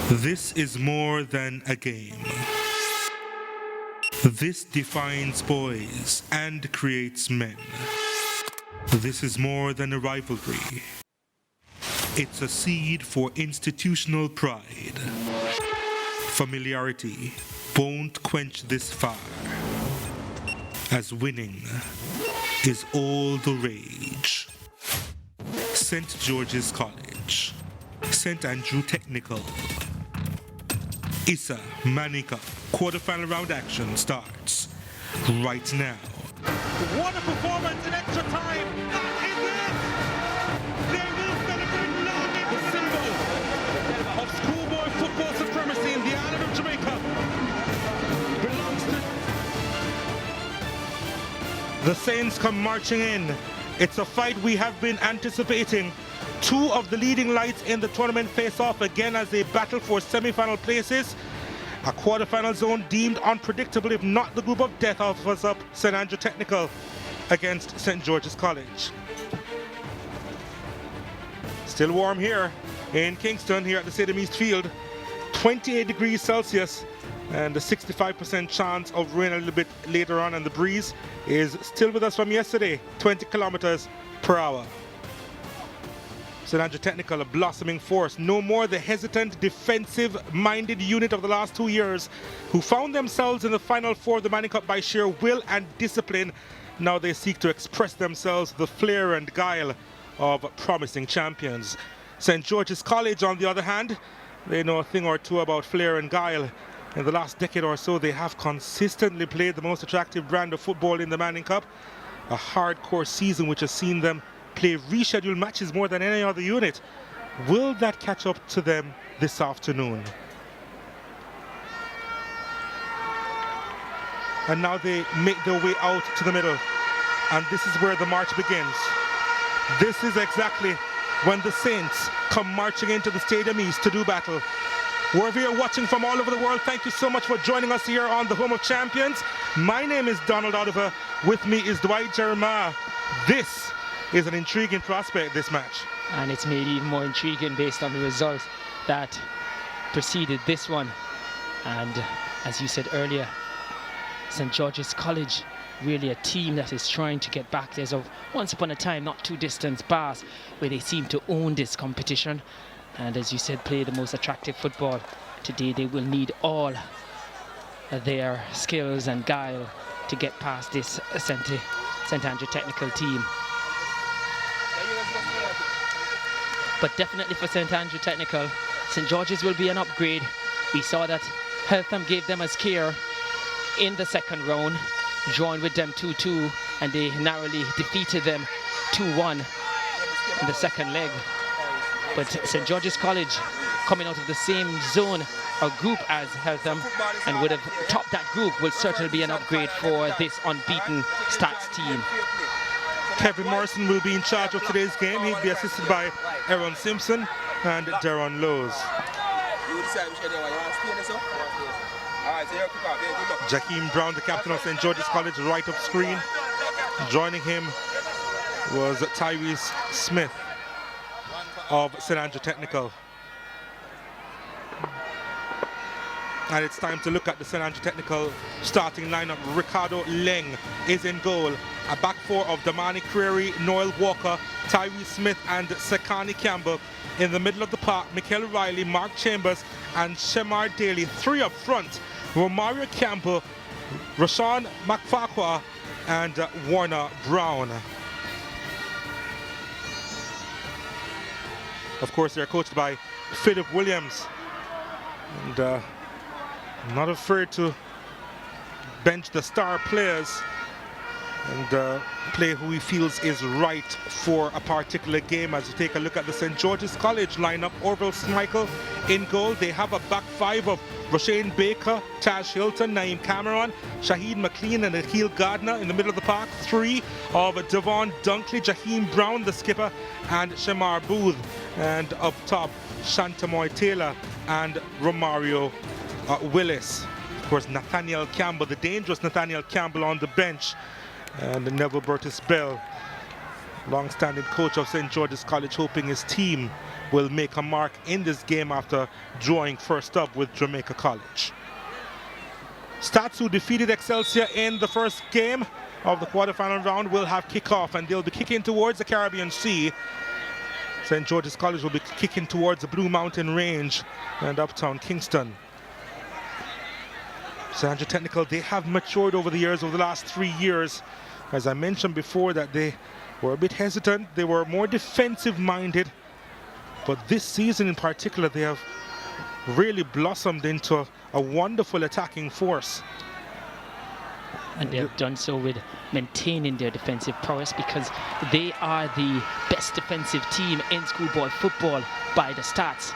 This is more than a game. This defines boys and creates men. This is more than a rivalry. It's a seed for institutional pride. Familiarity won't quench this fire, as winning is all the rage. St. George's College, St. Andrew Technical, ISSA Manica quarterfinal round action starts right now. What a performance in extra time! That is it! They will celebrate long in the symbol of schoolboy football supremacy in the island of Jamaica. Belongs to... The Saints come marching in. It's a fight we have been anticipating. Two of the leading lights in the tournament face off again as they battle for semi-final places. A quarter-final zone deemed unpredictable if not the group of death offers up St. Andrew Technical against St. George's College. Still warm here in Kingston, here at the Stadium East Field. 28 degrees Celsius and a 65% chance of rain a little bit later on, and the breeze is still with us from yesterday, 20 kilometers per hour. St. Andrew Technical, a blossoming force. No more the hesitant, defensive-minded unit of the last 2 years who found themselves in the Final Four of the Manning Cup by sheer will and discipline. Now they seek to express themselves with the flair and guile of promising champions. St. George's College, on the other hand, they know a thing or two about flair and guile. In the last decade or so, they have consistently played the most attractive brand of football in the Manning Cup. A hardcore season which has seen them play rescheduled matches more than any other unit. Will that catch up to them this afternoon? And now they make their way out to the middle, and this is where the march begins. This is exactly when the Saints come marching into the Stadium East to do battle. Wherever you're watching from all over the world, thank you so much for joining us here on the Home of Champions. My name is Donald Oliver. With me is Dwight Jeremiah. This is an intriguing prospect, this match. And it's made even more intriguing based on the result that preceded this one. And as you said earlier, St. George's College, really a team that is trying to get back. There's a once upon a time, not too distant past, where they seem to own this competition. And as you said, play the most attractive football. Today they will need all their skills and guile to get past this St. Andrew Technical team. But definitely for St. Andrew Technical, St. George's will be an upgrade. We saw that Heltham gave them a scare in the second round, joined with them 2-2, and they narrowly defeated them 2-1 in the second leg. But St. George's College, coming out of the same zone or group as Heltham, and would have topped that group, will certainly be an upgrade for this unbeaten STATHS team. Kevin Morrison will be in charge of today's game. He'll be assisted by Aaron Simpson and Darren Lowes. Jakeem Brown, the captain of St. George's College, right up screen. Joining him was Tyrese Smith of St. Andrew Technical. And it's time to look at the St. Andrew Technical starting lineup. Ricardo Leng is in goal. A back four of Damani Creary, Noel Walker, Tyree Smith and Sekani Campbell. In the middle of the park, Michael Riley, Mark Chambers and Shemar Daly. Three up front, Romario Campbell, Rashawn McFarquhar and Warner Brown. Of course, they're coached by Philip Williams. And not afraid to bench the star players and play who he feels is right for a particular game. As you take a look at the St. George's College lineup, Orville Schmeichel in goal. They have a back five of Roshane Baker, Tash Hilton, Naeem Cameron, Shaheed McLean and Akil Gardner. In the middle of the park, three of Devon Dunkley, Jaheim Brown, the skipper, and Shamar Booth. And up top, Shantamoy Taylor and Romario Willis. Of course, Nathaniel Campbell, the dangerous Nathaniel Campbell on the bench. And Neville Burtis Bell, long-standing coach of St. George's College, hoping his team will make a mark in this game after drawing first up with Jamaica College. STATHS, who defeated Excelsior in the first game of the quarterfinal round, will have kickoff, and they'll be kicking towards the Caribbean Sea. St. George's College will be kicking towards the Blue Mountain Range and uptown Kingston. St. Andrew Technical, they have matured over the years, over the last 3 years. As I mentioned before, that they were a bit hesitant, they were more defensive minded, but this season in particular they have really blossomed into a wonderful attacking force. And they have done so with maintaining their defensive prowess, because they are the best defensive team in schoolboy football by the stats.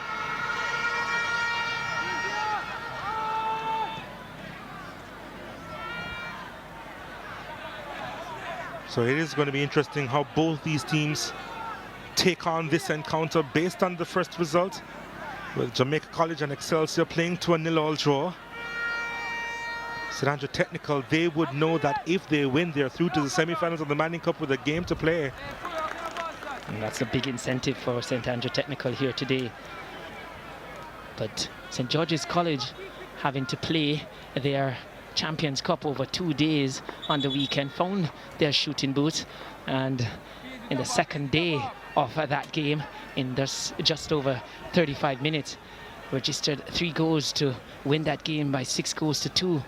So it is going to be interesting how both these teams take on this encounter based on the first result, with Jamaica College and Excelsior playing to a 0-0 draw. St. Andrew Technical, they would know that if they win, they're through to the semi-finals of the Manning Cup with a game to play. And that's a big incentive for St. Andrew Technical here today. But St. George's College having to play their Champions Cup over 2 days on the weekend, found their shooting boots, and in the second day of that game, in just over 35 minutes, registered 3 goals to win that game by 6 goals to 2,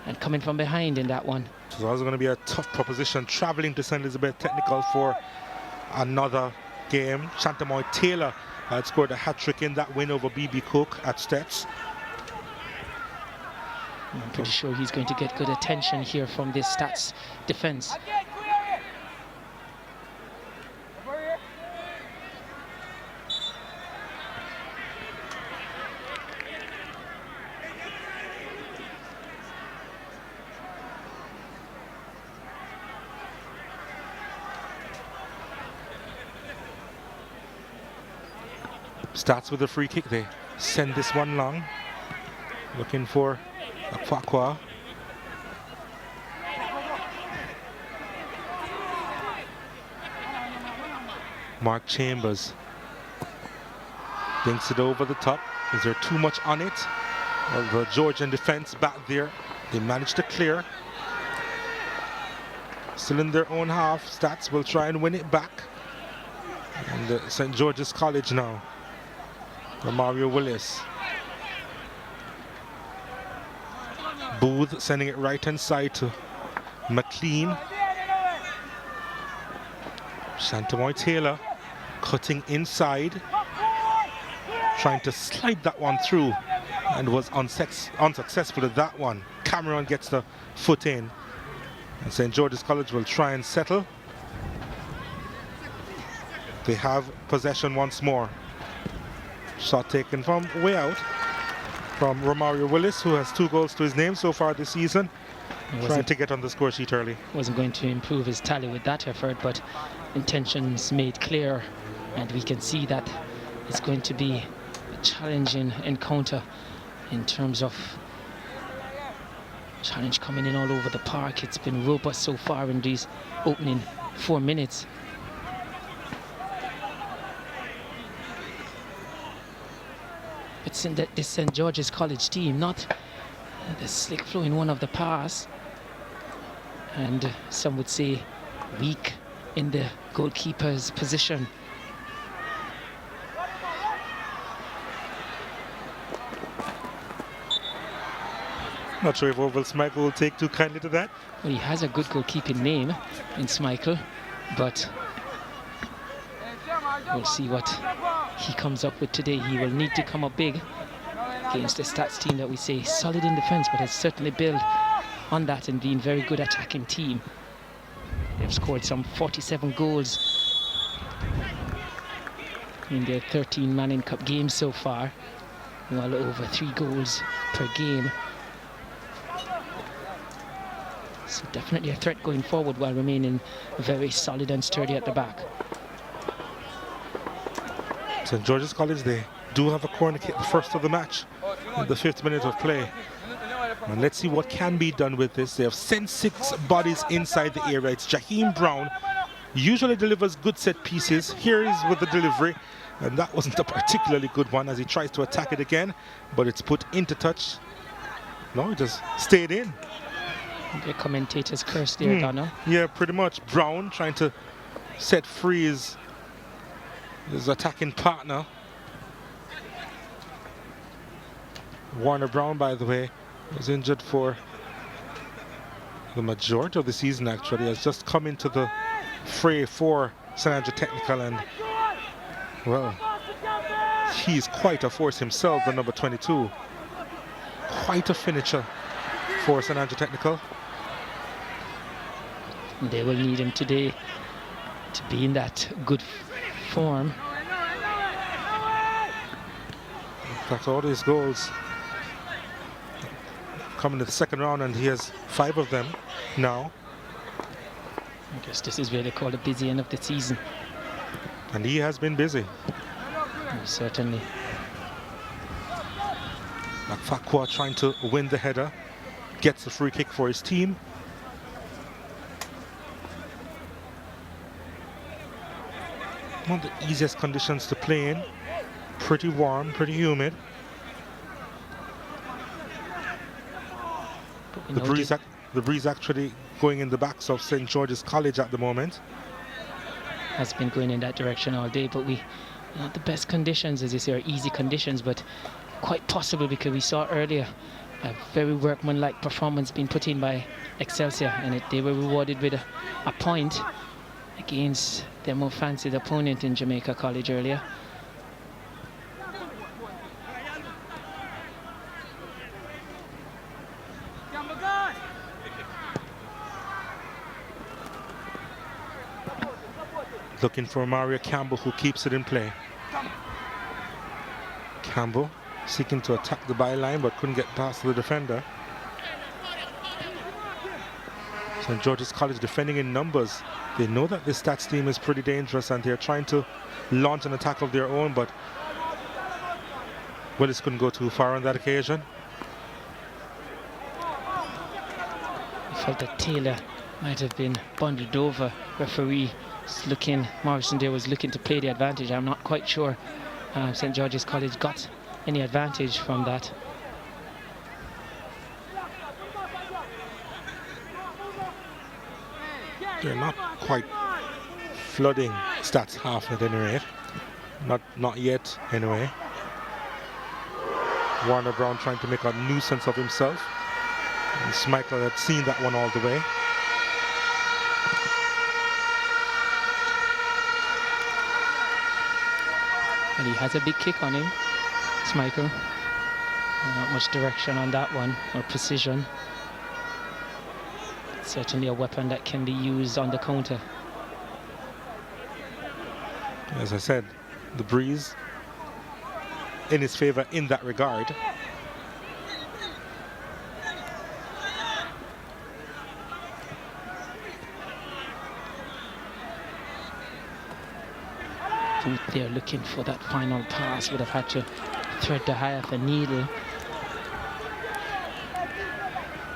and coming from behind in that one. So it's also going to be a tough proposition traveling to St. Elizabeth Technical for another game. Shantamoy Taylor had scored a hat-trick in that win over BB Cook at STATHS. I'm pretty sure he's going to get good attention here from this STATHS defense. STATHS with a free kick. They send this one long, looking for a Kwakwa. Mark Chambers dinks it over the top. Is there too much on it? Well, the Georgian defense back there, they managed to clear. Still in their own half. STATHS will try and win it back. And St. George's College now. Mario Willis. Booth sending it right hand side to McLean. Shantamoy Taylor cutting inside, trying to slide that one through, and was unsuccessful at that one. Cameron gets the foot in, and St. George's College will try and settle. They have possession once more. Shot taken from way out from Romario Willis, who has 2 goals to his name so far this season, trying to get on the score sheet early. Wasn't going to improve his tally with that effort, but intentions made clear, and we can see that it's going to be a challenging encounter in terms of challenge coming in all over the park. It's been robust so far in these opening 4 minutes. It's in this St. George's College team, not the slick flowing one of the pass, and some would say weak in the goalkeeper's position. Not sure if Orville Smykel will take too kindly to that. Well, he has a good goalkeeping name in Smykel, but we'll see what he comes up with today. He will need to come up big against the STATHS team that we say solid in defense, but has certainly built on that and been very good attacking team. They've scored some 47 goals in their 13 Manning Cup games so far, well over 3 goals per game. So definitely a threat going forward while remaining very solid and sturdy at the back. St. George's College, they do have a corner kick, the first of the match, in the 5th minute of play. And let's see what can be done with this. They have sent 6 bodies inside the area. It's Jaheim Brown, usually delivers good set pieces. Here is with the delivery, And that wasn't a particularly good one as he tries to attack it again, but it's put into touch. No, it just stayed in. The commentators cursed there, Donna. Yeah, pretty much. Brown trying to set free his attacking partner. Warner Brown, by the way, was injured for the majority of the season, actually. Has just come into the fray for St. Andrew Technical, and, well, he's quite a force himself, the number 22. Quite a finisher for St. Andrew Technical. They will need him today to be in that good form. That's all his goals coming to the second round, and he has 5 of them now. I guess this is really called a busy end of the season. And he has been busy. Certainly. Fakwa trying to win the header. Gets the free kick for his team. One of the easiest conditions to play in. Pretty warm, pretty humid. The breeze actually going in the backs of St. George's College at the moment. Has been going in that direction all day, but not the best conditions, as you say, are easy conditions, but quite possible because we saw earlier a very workmanlike performance being put in by Excelsior, and they were rewarded with a point against their more fancied opponent in Jamaica College earlier. Looking for Mario Campbell, who keeps it in play. Campbell seeking to attack the byline but couldn't get past the defender. St. George's College defending in numbers. They know that this STATHS team is pretty dangerous and they're trying to launch an attack of their own, but Willis couldn't go too far on that occasion. I felt that Taylor might have been bundled over. Referee Morrison there was looking to play the advantage. I'm not quite sure St. George's College got any advantage from that. They're not quite flooding STATHS half at any rate. Not yet anyway. Warner Brown trying to make a nuisance of himself. And Schmeichel had seen that one all the way. And he has a big kick on him, Schmeichel. Not much direction on that one, or precision. Certainly a weapon that can be used on the counter. As I said, the breeze in his favor in that regard. I think they're looking for that final pass. Would have had to thread the eye of a needle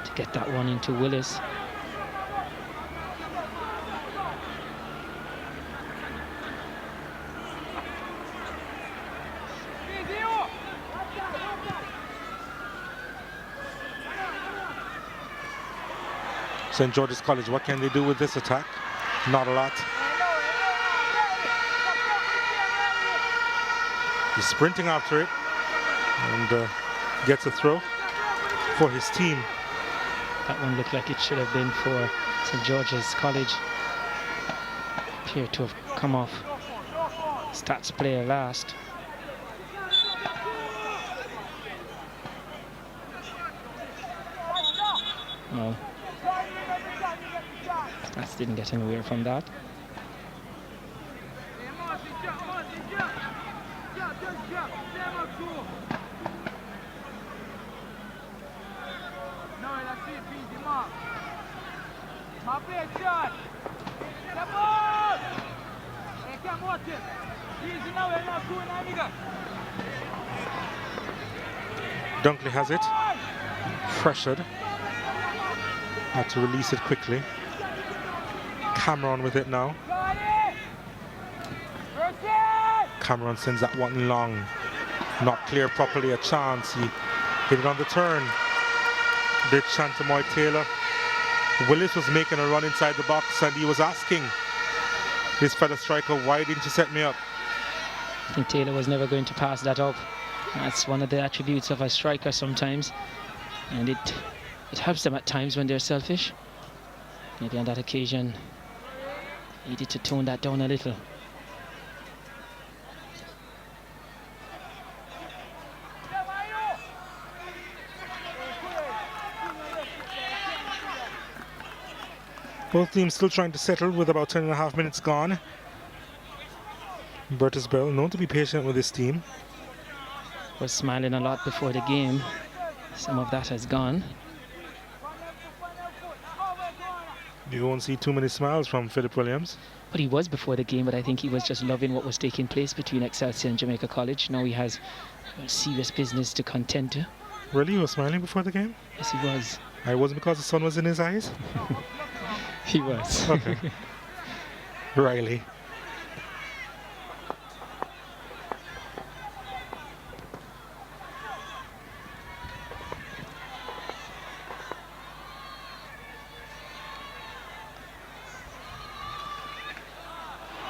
to get that one into Willis. St. George's College, what can they do with this attack? Not a lot. He's sprinting after it and gets a throw for his team. That one looked like it should have been for St. George's College. Appeared to have come off STATHS player last. No. STATHS didn't get anywhere from that. Dunkley has it. Pressured. Had to release it quickly. Cameron with it now. Cameron sends that one long. Not clear properly, a chance. He hit it on the turn. Did Shantamoy Taylor. Willis was making a run inside the box and he was asking his fellow striker, why didn't you set me up? I think Taylor was never going to pass that up. That's one of the attributes of a striker sometimes. And it helps them at times when they're selfish. Maybe on that occasion, he needed to tone that down a little. Both teams still trying to settle with about 10.5 minutes gone. Bertus Bell, known to be patient with his team. Was smiling a lot before the game. Some of that has gone. You won't see too many smiles from Philip Williams. But he was before the game, but I think he was just loving what was taking place between Excelsior and Jamaica College. Now he has serious business to contend to. Really? He was smiling before the game? Yes, he was. It wasn't because the sun was in his eyes? He was. Okay. Riley.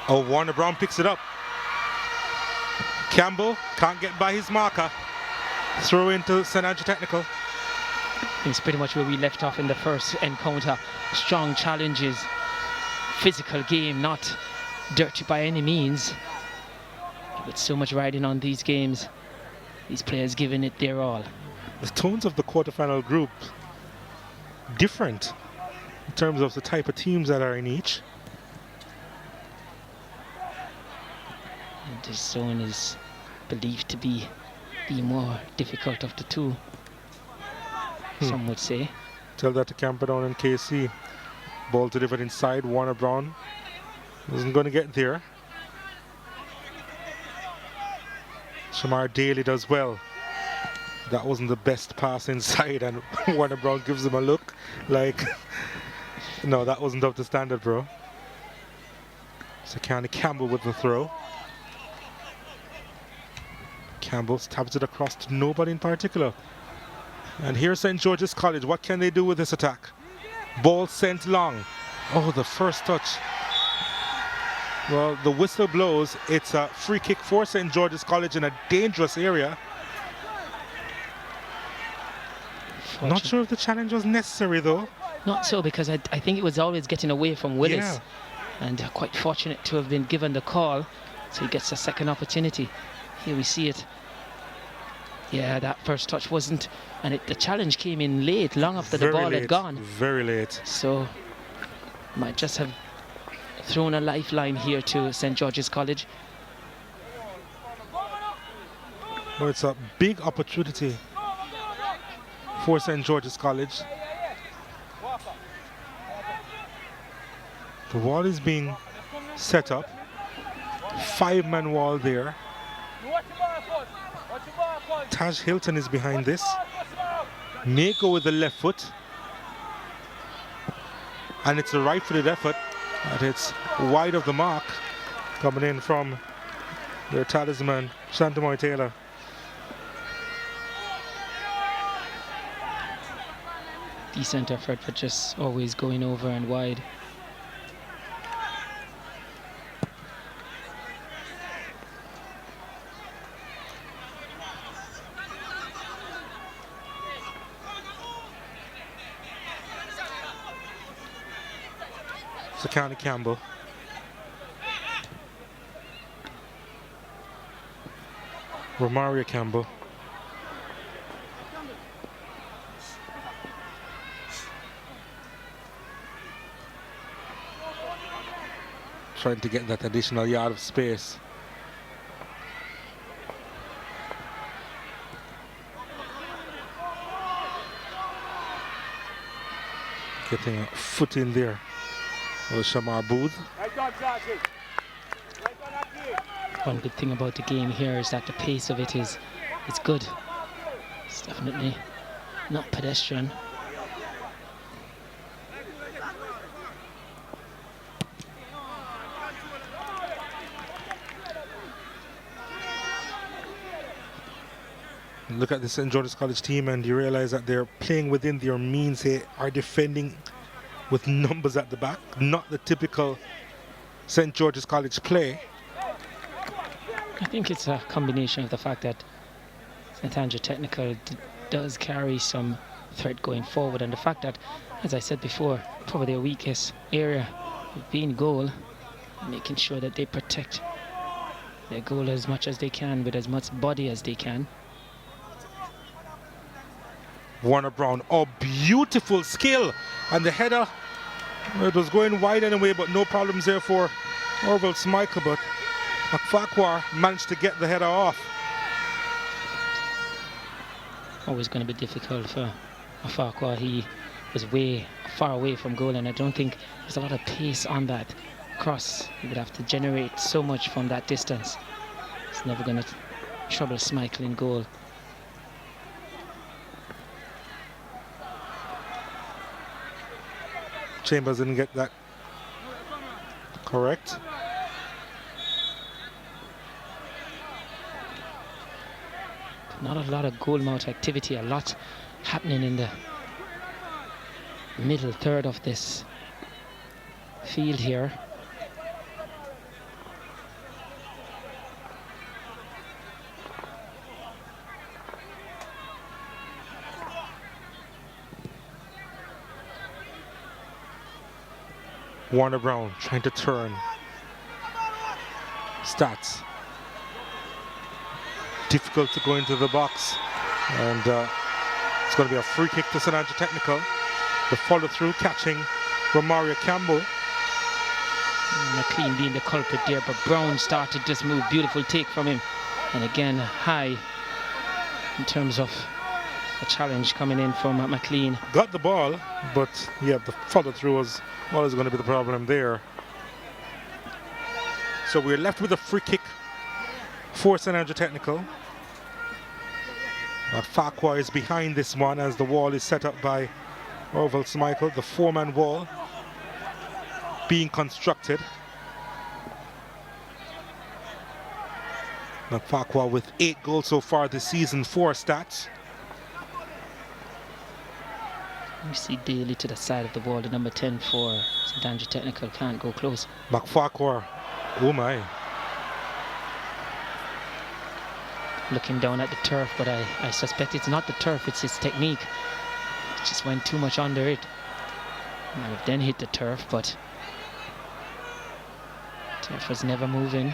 Oh, Warner Brown picks it up. Campbell can't get by his marker. Throw into St. Andrew Technical. It's pretty much where we left off in the first encounter. Strong challenges, physical game, not dirty by any means. With so much riding on these games, these players giving it their all. The tones of the quarterfinal group different in terms of the type of teams that are in each. And this zone is believed to be the more difficult of the two. Some would say. Tell that to Camperdown and KC. Ball delivered inside. Warner Brown isn't going to get there. Shamar Daly does well. That wasn't the best pass inside, and Warner Brown gives him a look like, no, that wasn't up to standard, bro. So County Campbell with the throw. Campbell stabs it across to nobody in particular. And here's St. George's College. What can they do with this attack? Ball sent long. Oh, the first touch. Well, the whistle blows. It's a free kick for St. George's College in a dangerous area. Not sure if the challenge was necessary, though. Not so, because I think it was always getting away from Willis. Yeah. And quite fortunate to have been given the call. So he gets a second opportunity. Here we see it. Yeah, that first touch wasn't, and the challenge came in late, long after the ball had gone. Very late. So, might just have thrown a lifeline here to St. George's College. Well, it's a big opportunity for St. George's College. The wall is being set up. 5-man wall there. Taj Hilton is behind this. May go with the left foot. And it's a right-footed effort. And it's wide of the mark. Coming in from their talisman, Shantamoy Taylor. Decent effort, but just always going over and wide. So County Campbell. Romario Campbell. Trying to get that additional yard of space. Getting a foot in there. Well, Shamar Booth. One good thing about the game here is that the pace of it is good. It's definitely not pedestrian. Look at the St. George's College team and you realize that they're playing within their means. They are defending with numbers at the back, not the typical St. George's College play. I think it's a combination of the fact that St. Andrew Technical does carry some threat going forward, and the fact that, as I said before, probably their weakest area would be in goal, making sure that they protect their goal as much as they can with as much body as they can. Warner Brown, oh, beautiful skill, and the header, it was going wide anyway, but no problems there for Orville Schmeichel, but McFarquhar managed to get the header off. Always going to be difficult for Farquhar. He was way far away from goal, and I don't think there's a lot of pace on that cross. He would have to generate so much from that distance. It's never going to trouble Schmeichel in goal. Chambers didn't get that correct. Not a lot of goal mouth activity, a lot happening in the middle third of this field here. Warner Brown trying to turn. STATHS. Difficult to go into the box, and it's going to be a free kick to St. Andrew Technical. The follow through, catching Romario Campbell. McLean being the culprit there, but Brown started this move. Beautiful take from him, and again high in terms of a challenge coming in from McLean. Got the ball, but yeah, the follow through was always going to be the problem there. So we're left with a free kick for St. Andrew Technical. Farquhar is behind this one as the wall is set up by Orville Schmeichel. The four-man wall being constructed. Farquhar with 8 goals so far this season for STATHS. We see Daly to the side of the wall. The number 10 for St. Andrew Technical can't go close. McFarquhar, oh my. Looking down at the turf, but I suspect it's not the turf, it's his technique. It just went too much under it. Might have then hit the turf, but turf was never moving.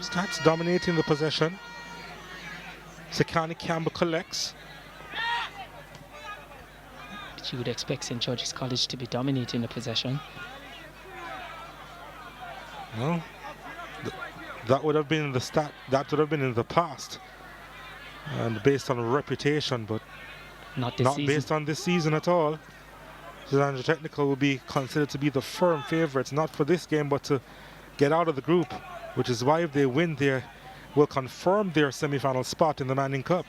STATHS dominating the possession. Sekani Campbell collects. But you would expect St. George's College to be dominating the possession. Well, that would have been in the past, and based on reputation, but not based on this season at all. St. Andrew Technical will be considered to be the firm favourites, not for this game, but to get out of the group, which is why if they win, they will confirm their semi-final spot in the Manning Cup.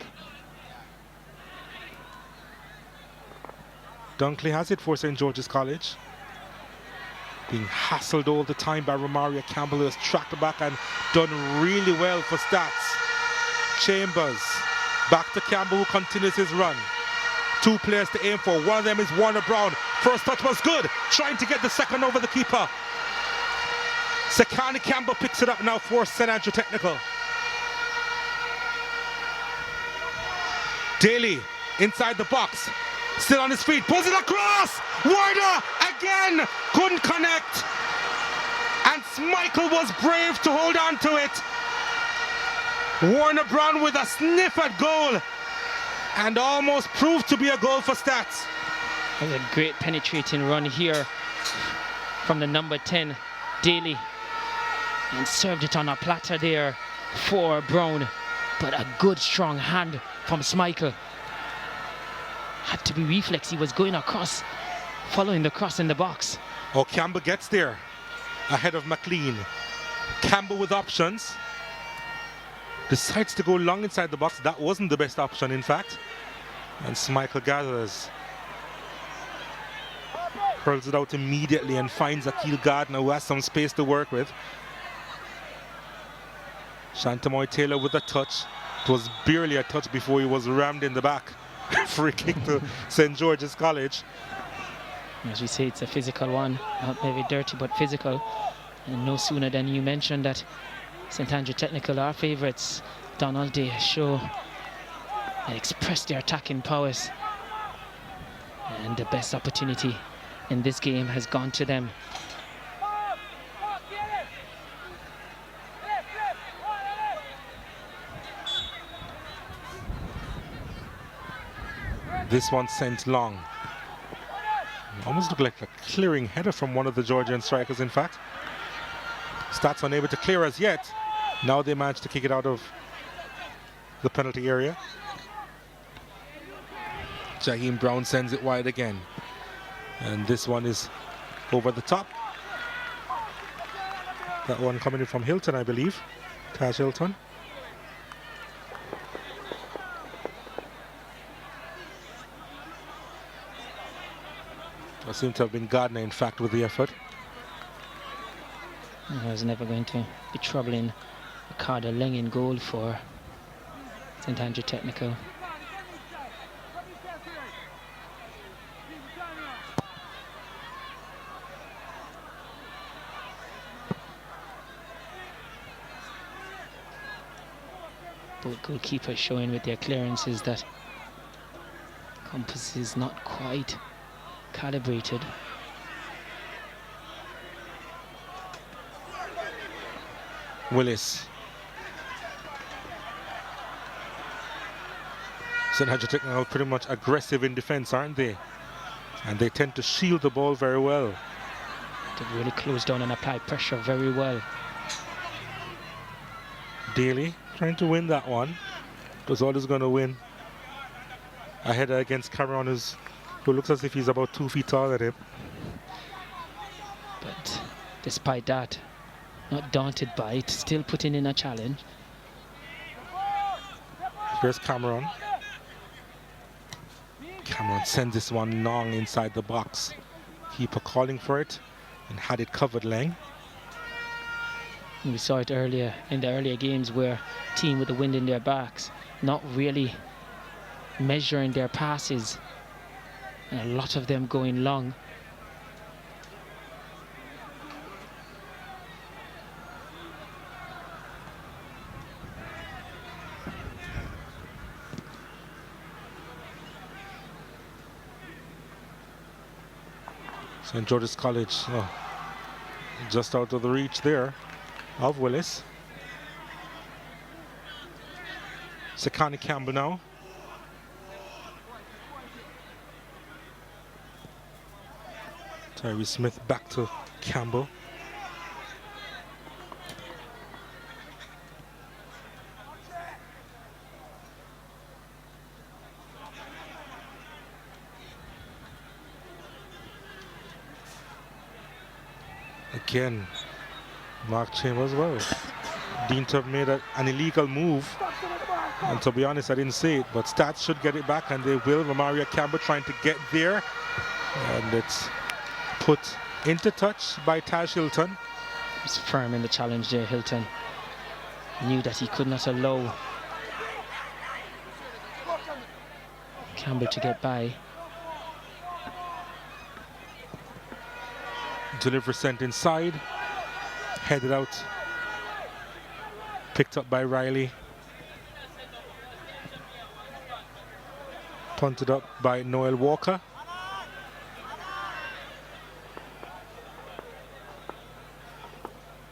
Dunkley has it for St. George's College. Being hassled all the time by Romario Campbell, who has tracked back and done really well for STATHS. Chambers, back to Campbell, who continues his run. 2 players to aim for. One of them is Warner Brown. First touch was good, trying to get the second over the keeper. Sekani Campbell picks it up now for St. Andrew Technical. Daly inside the box, still on his feet, pulls it across. Warner again couldn't connect, and Schmeichel was brave to hold on to it. Warner Brown with a sniff at goal, and almost proved to be a goal for STATHS. That was a great penetrating run here from the number 10, Daly, and served it on a platter there for Brown, but a good strong hand from Schmeichel. Had to be reflex, he was going across, following the cross in the box. Oh, Campbell gets there ahead of McLean. Campbell with options. Decides to go long inside the box. That wasn't the best option, in fact. And Michael gathers. Hurls it out immediately and finds Akil Gardner, who has some space to work with. Shantamoy Taylor with a touch. It was barely a touch before he was rammed in the back. Free kick to St. George's College. As we say, it's a physical one. Not maybe dirty, but physical. And no sooner than you mentioned that St. Andrew Technical, our favourites, Donald Day, show and express their attacking powers. And the best opportunity in this game has gone to them. This one sent long. Almost looked like a clearing header from one of the Georgian strikers, in fact. STATHS unable to clear as yet. Now they managed to kick it out of the penalty area. Jaheim Brown sends it wide again. And this one is over the top. That one coming in from Hilton, I believe. Taj Hilton. It seemed to have been Gardner, in fact, with the effort. I was never going to be troubling Ricardo Leng in goal for St. Andrew Technical. Both goalkeepers showing with their clearances that compass is not quite calibrated. Willis. St. Andrew Technical are pretty much aggressive in defense, aren't they? And they tend to shield the ball very well. They really close down and apply pressure very well. Daly trying to win that one. Was always going to win. A header against Cameron, who looks as if he's about 2 feet taller than him. But despite that, not daunted by it, still putting in a challenge. Here's Cameron. Cameron sends this one long inside the box. Keeper calling for it and had it covered, Leng. We saw it earlier in the earlier games where team with the wind in their backs, not really measuring their passes, and a lot of them going long. St. George's College, just out of the reach there of Willis. Sekani Campbell now. Tyree Smith back to Campbell. Again, Mark Chambers, well, deemed to have made an illegal move. And to be honest, I didn't see it, but STATHS should get it back, and they will. Romario Campbell trying to get there. And it's put into touch by Taj Hilton. He's firm in the challenge there, Hilton. Knew that he could not allow Campbell to get by. Delivery sent inside, headed out, picked up by Riley, punted up by Noel Walker.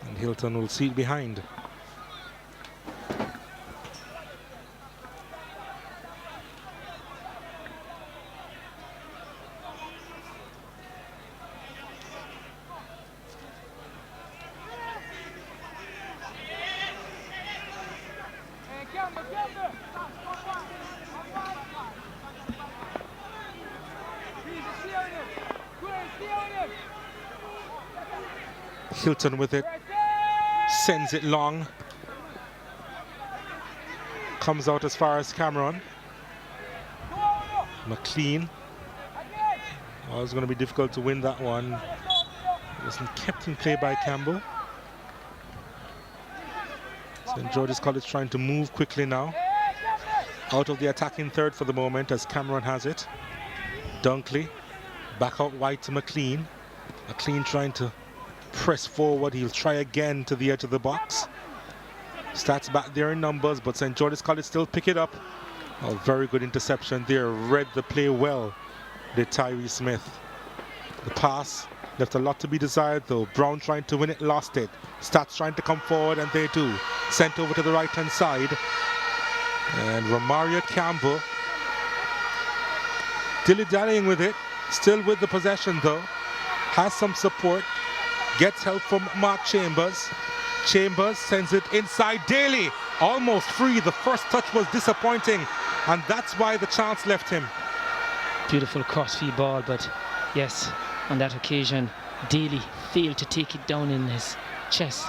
And Hilton will see it behind. Hilton with it, sends it long. Comes out as far as Cameron. McLean. Oh, it's going to be difficult to win that one. It wasn't kept in play by Campbell. St. George's College trying to move quickly now. Out of the attacking third for the moment as Cameron has it. Dunkley back out wide to McLean. McLean trying to press forward. He'll try again to the edge of the box. Stats back there in numbers, but St. George's College still pick it up. Oh, very good interception there. Read the play well, did Tyree Smith. The pass left a lot to be desired though. Brown trying to win it, lost it. Stats trying to come forward, and they do. Sent over to the right-hand side. And Romario Campbell dilly-dallying with it. Still with the possession though. Has some support. Gets help from Mark Chambers. Chambers sends it inside. Daly almost free. The first touch was disappointing, and that's why the chance left him. Beautiful crossfield ball, but yes, on that occasion, Daly failed to take it down in his chest.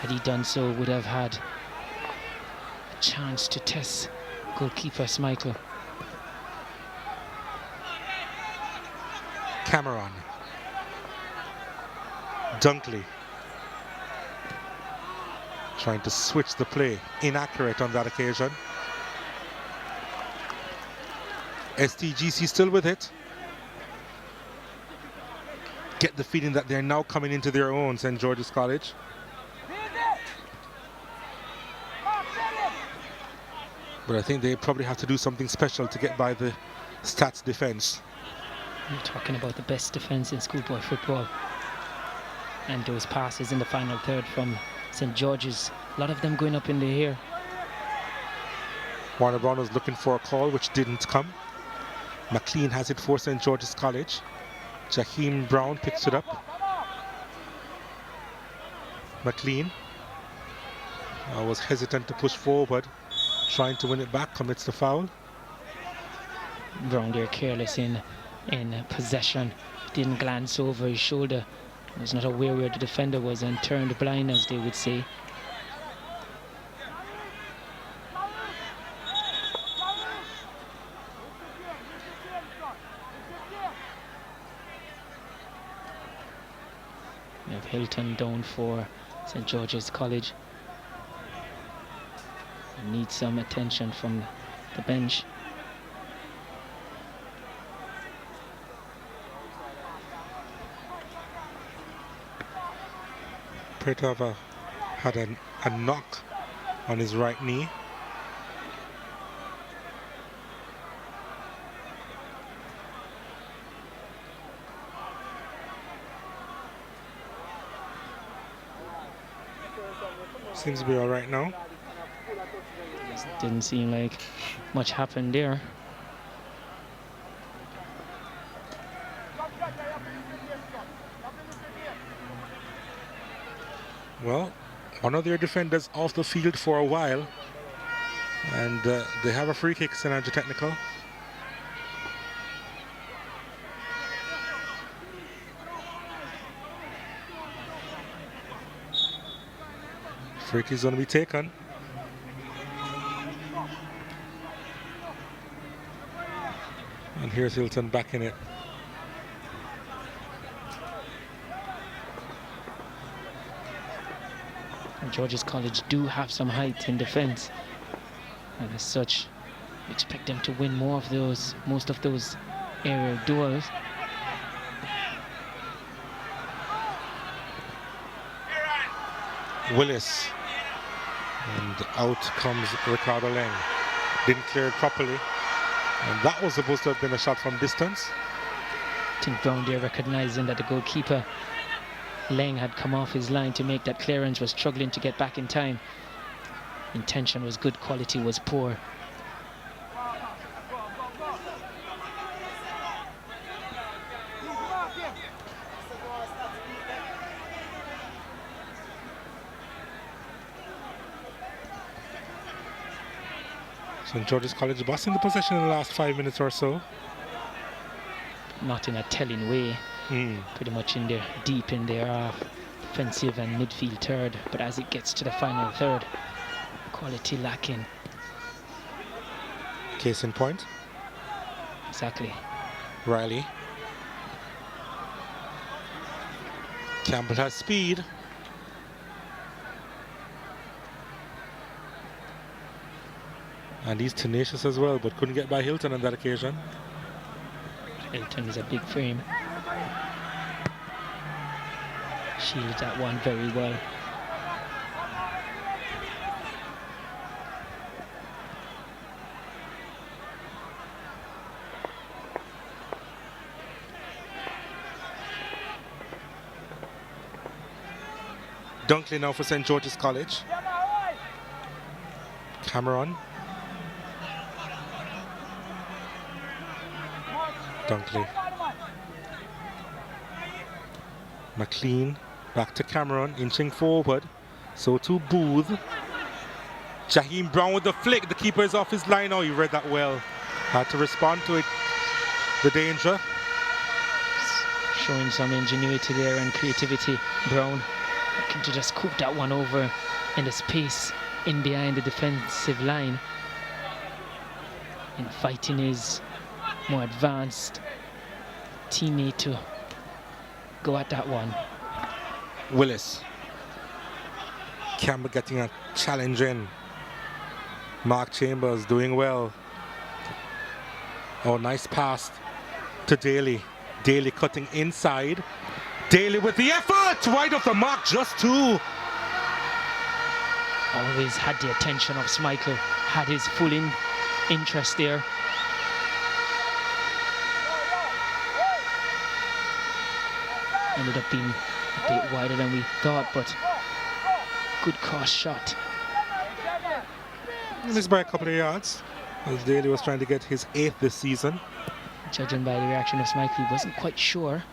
Had he done so, would have had a chance to test goalkeeper Smichael. Cameron. Dunkley. Trying to switch the play. Inaccurate on that occasion. STGC still with it. Get the feeling that they're now coming into their own, St. George's College. But I think they probably have to do something special to get by the STATHS defense. You're talking about the best defense in schoolboy football. And those passes in the final third from St. George's, a lot of them going up in the air. Warner Brown was looking for a call, which didn't come. McLean has it for St. George's College. Jaheim Brown picks it up. McLean was hesitant to push forward, trying to win it back, commits the foul. Brown there careless in possession, didn't glance over his shoulder, was not aware where the defender was and turned blind, as they would say. We have Hilton down for St. George's College. Need some attention from the bench. Pretova had a knock on his right knee. Seems to be all right now. Didn't seem like much happened there. Well, one of their defenders off the field for a while, and they have a free kick, St. Andrew Technical. Free kick is going to be taken. And here's Hilton back in it. George's College do have some height in defense, and as such, expect them to win most of those aerial duels. Willis, and out comes Ricardo Leng. Didn't clear it properly, and that was supposed to have been a shot from distance. I think Brown there recognizing that the goalkeeper Leng had come off his line to make that clearance, was struggling to get back in time. Intention was good, quality was poor. St. George's College bossing the possession in the last 5 minutes or so. Not in a telling way. pretty much in there, deep in their offensive and midfield third. But as it gets to the final third, quality lacking. Case in point. Exactly. Riley. Campbell has speed. And he's tenacious as well, but couldn't get by Hilton on that occasion. Hilton is a big frame. Shielded that one very well. Dunkley now for St. George's College. Cameron. Dunkley. McLean back to Cameron, inching forward. So to Booth. Jaheim Brown with the flick. The keeper is off his line. Oh, he read that well. Had to respond to it. The danger. Showing some ingenuity there and creativity. Brown looking to just scoop that one over in the space in behind the defensive line. Inviting his more advanced teammate to go at that one. Willis. Campbell getting a challenge in. Mark Chambers doing well. Oh, nice pass to Daly. Daly cutting inside. Daly with the effort! Wide off the mark, just two. Always had the attention of Schmeichel. Had his full interest there. Ended up being a bit wider than we thought, but good cross shot. Missed by a couple of yards, as Daly was trying to get his 8th this season. Judging by the reaction of Schmeichel, he wasn't quite sure.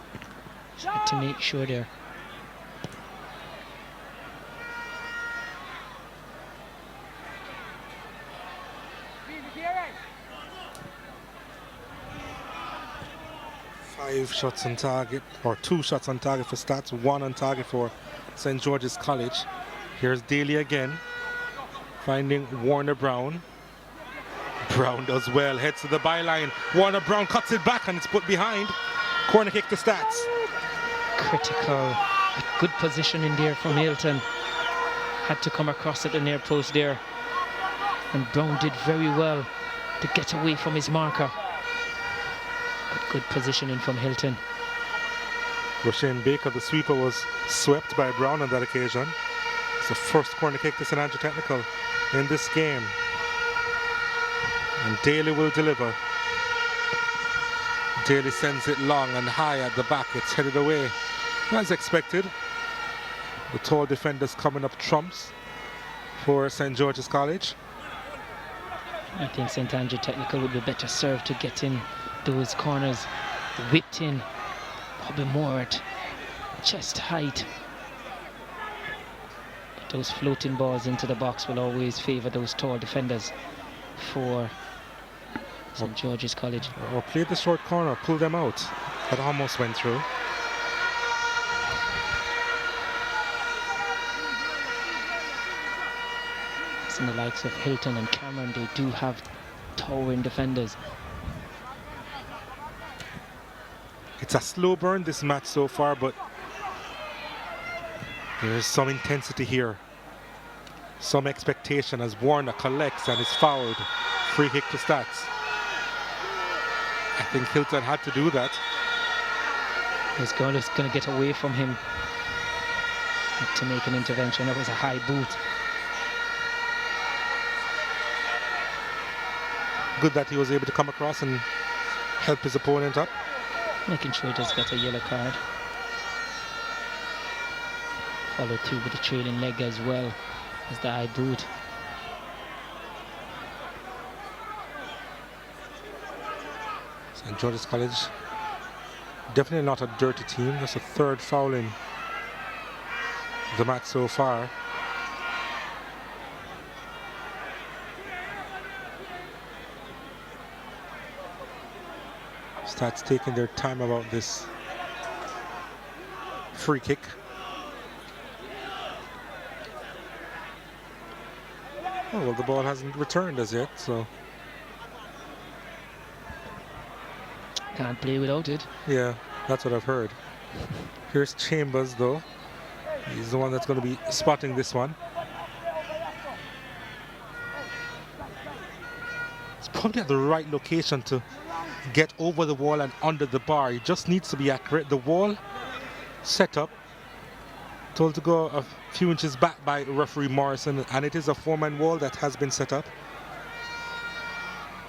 Had to make sure there. Five shots on target, or 2 shots on target for Stats, 1 on target for St. George's College. Here's Daly again, finding Warner Brown. Brown does well, heads to the byline. Warner Brown cuts it back and it's put behind. Corner kick to Stats. Critical, good position in there from Hilton. Had to come across at the near post there. And Brown did very well to get away from his marker. But good positioning from Hilton. Roshane Baker, the sweeper, was swept by Brown on that occasion. It's the first corner kick to St. Andrew Technical in this game. And Daly will deliver. Daly sends it long and high at the back. It's headed away as expected. The tall defenders coming up trumps for St. George's College. I think St. Andrew Technical would be better served to get in those corners. Whipped in, probably more at chest height. But those floating balls into the box will always favour those tall defenders for St. George's College. Or play the short corner, pull them out. That almost went through. And the likes of Hilton and Cameron, they do have towering defenders. It's a slow burn this match so far, but there's some intensity here. Some expectation as Warner collects and is fouled. Free kick to Stats. I think Hilton had to do that. His goal is going to get away from him to make an intervention. That was a high boot. Good that he was able to come across and help his opponent up. Making sure he does get a yellow card. Followed through with the trailing leg as well as the high boot. St. George's College, definitely not a dirty team. That's a 3rd foul in the match so far. Stats taking their time about this free kick. Oh, well, the ball hasn't returned as yet, so. Can't play without it. Yeah, that's what I've heard. Here's Chambers, though. He's the one that's going to be spotting this one. It's probably at the right location to get over the wall and under the bar. He just needs to be accurate. The wall set up, told to go a few inches back by referee Morrison, and it is a four-man wall that has been set up.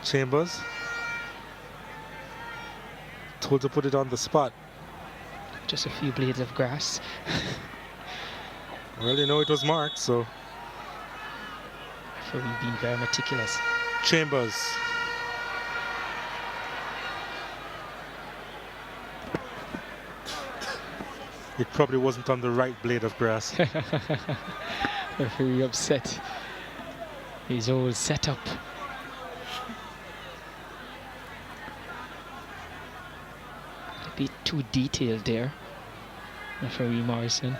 Chambers told to put it on the spot. Just a few blades of grass. Well, you know it was marked, so. Referee being very meticulous. Chambers. It probably wasn't on the right blade of grass. Referee upset. His whole setup. A bit too detailed there. Referee Morrison.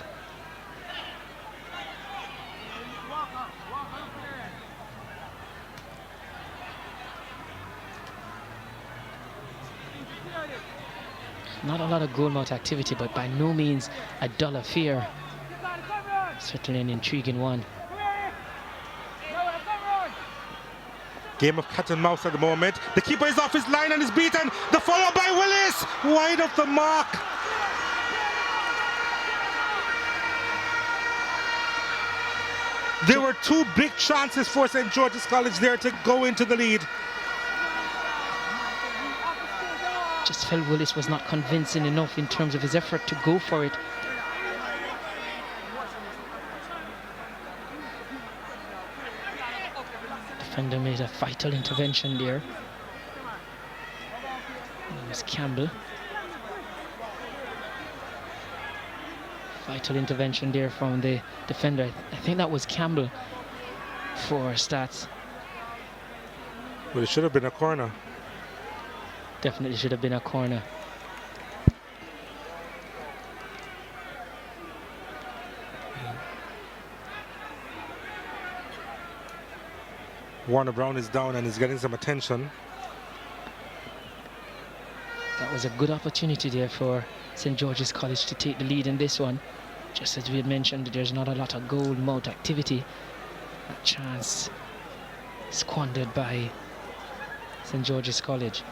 Not a lot of goalmouth activity, but by no means a dull affair. Certainly an intriguing one. Game of cat and mouse at the moment. The keeper is off his line and is beaten. The follow by Willis, wide of the mark. There were two big chances for St. George's College there to go into the lead. Just felt Willis was not convincing enough in terms of his effort to go for it. Defender made a vital intervention there. It was Campbell. Vital intervention there from the defender. I think that was Campbell for STATHS. Well, it should have been a corner. Definitely should have been a corner. Warner Brown is down and is getting some attention. That was a good opportunity there for St. George's College to take the lead in this one. Just as we had mentioned, there's not a lot of goal mouth activity. A chance squandered by St. George's College.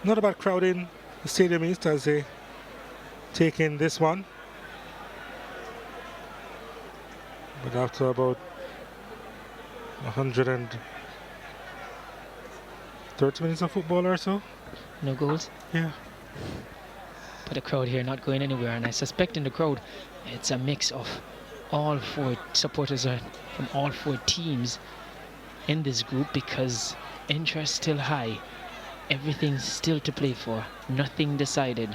Not a bad crowd in the Stadium East as they take in this one. But after about 130 minutes of football or so. No goals? Yeah. But the crowd here not going anywhere, and I suspect in the crowd it's a mix of all four supporters from all four teams in this group, because interest still high. Everything's still to play for, nothing decided.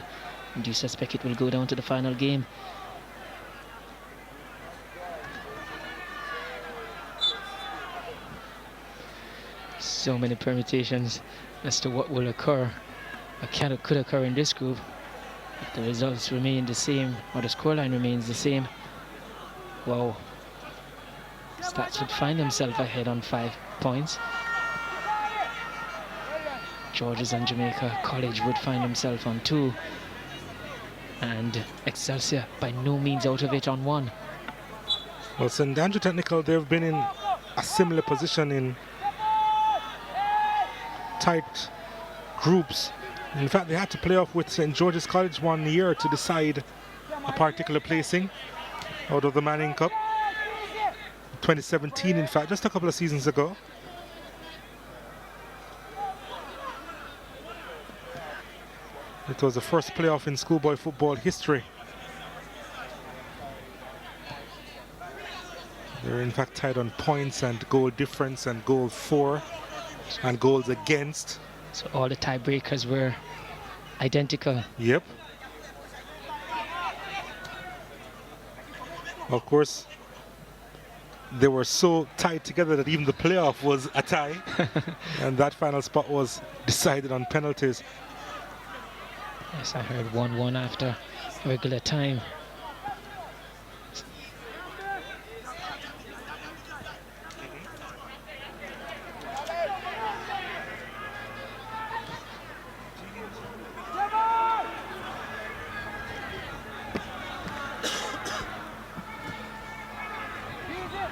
And do you suspect it will go down to the final game? So many permutations as to what will occur, or could occur in this group. If the results remain the same, or the scoreline remains the same, wow, STATHS would find themselves ahead on 5 points. Georges and Jamaica College would find himself on 2, and Excelsior by no means out of it on 1. Well, St. Andrew Technical, they've been in a similar position in tight groups. In fact, they had to play off with St. George's College 1 year to decide a particular placing out of the Manning Cup. 2017, in fact, just a couple of seasons ago. It was the first playoff in schoolboy football history. They're in fact tied on points and goal difference and goal for and goals against. So all the tiebreakers were identical. Yep. Of course, they were so tied together that even the playoff was a tie. And that final spot was decided on penalties. Yes, I heard 1-1 after regular time.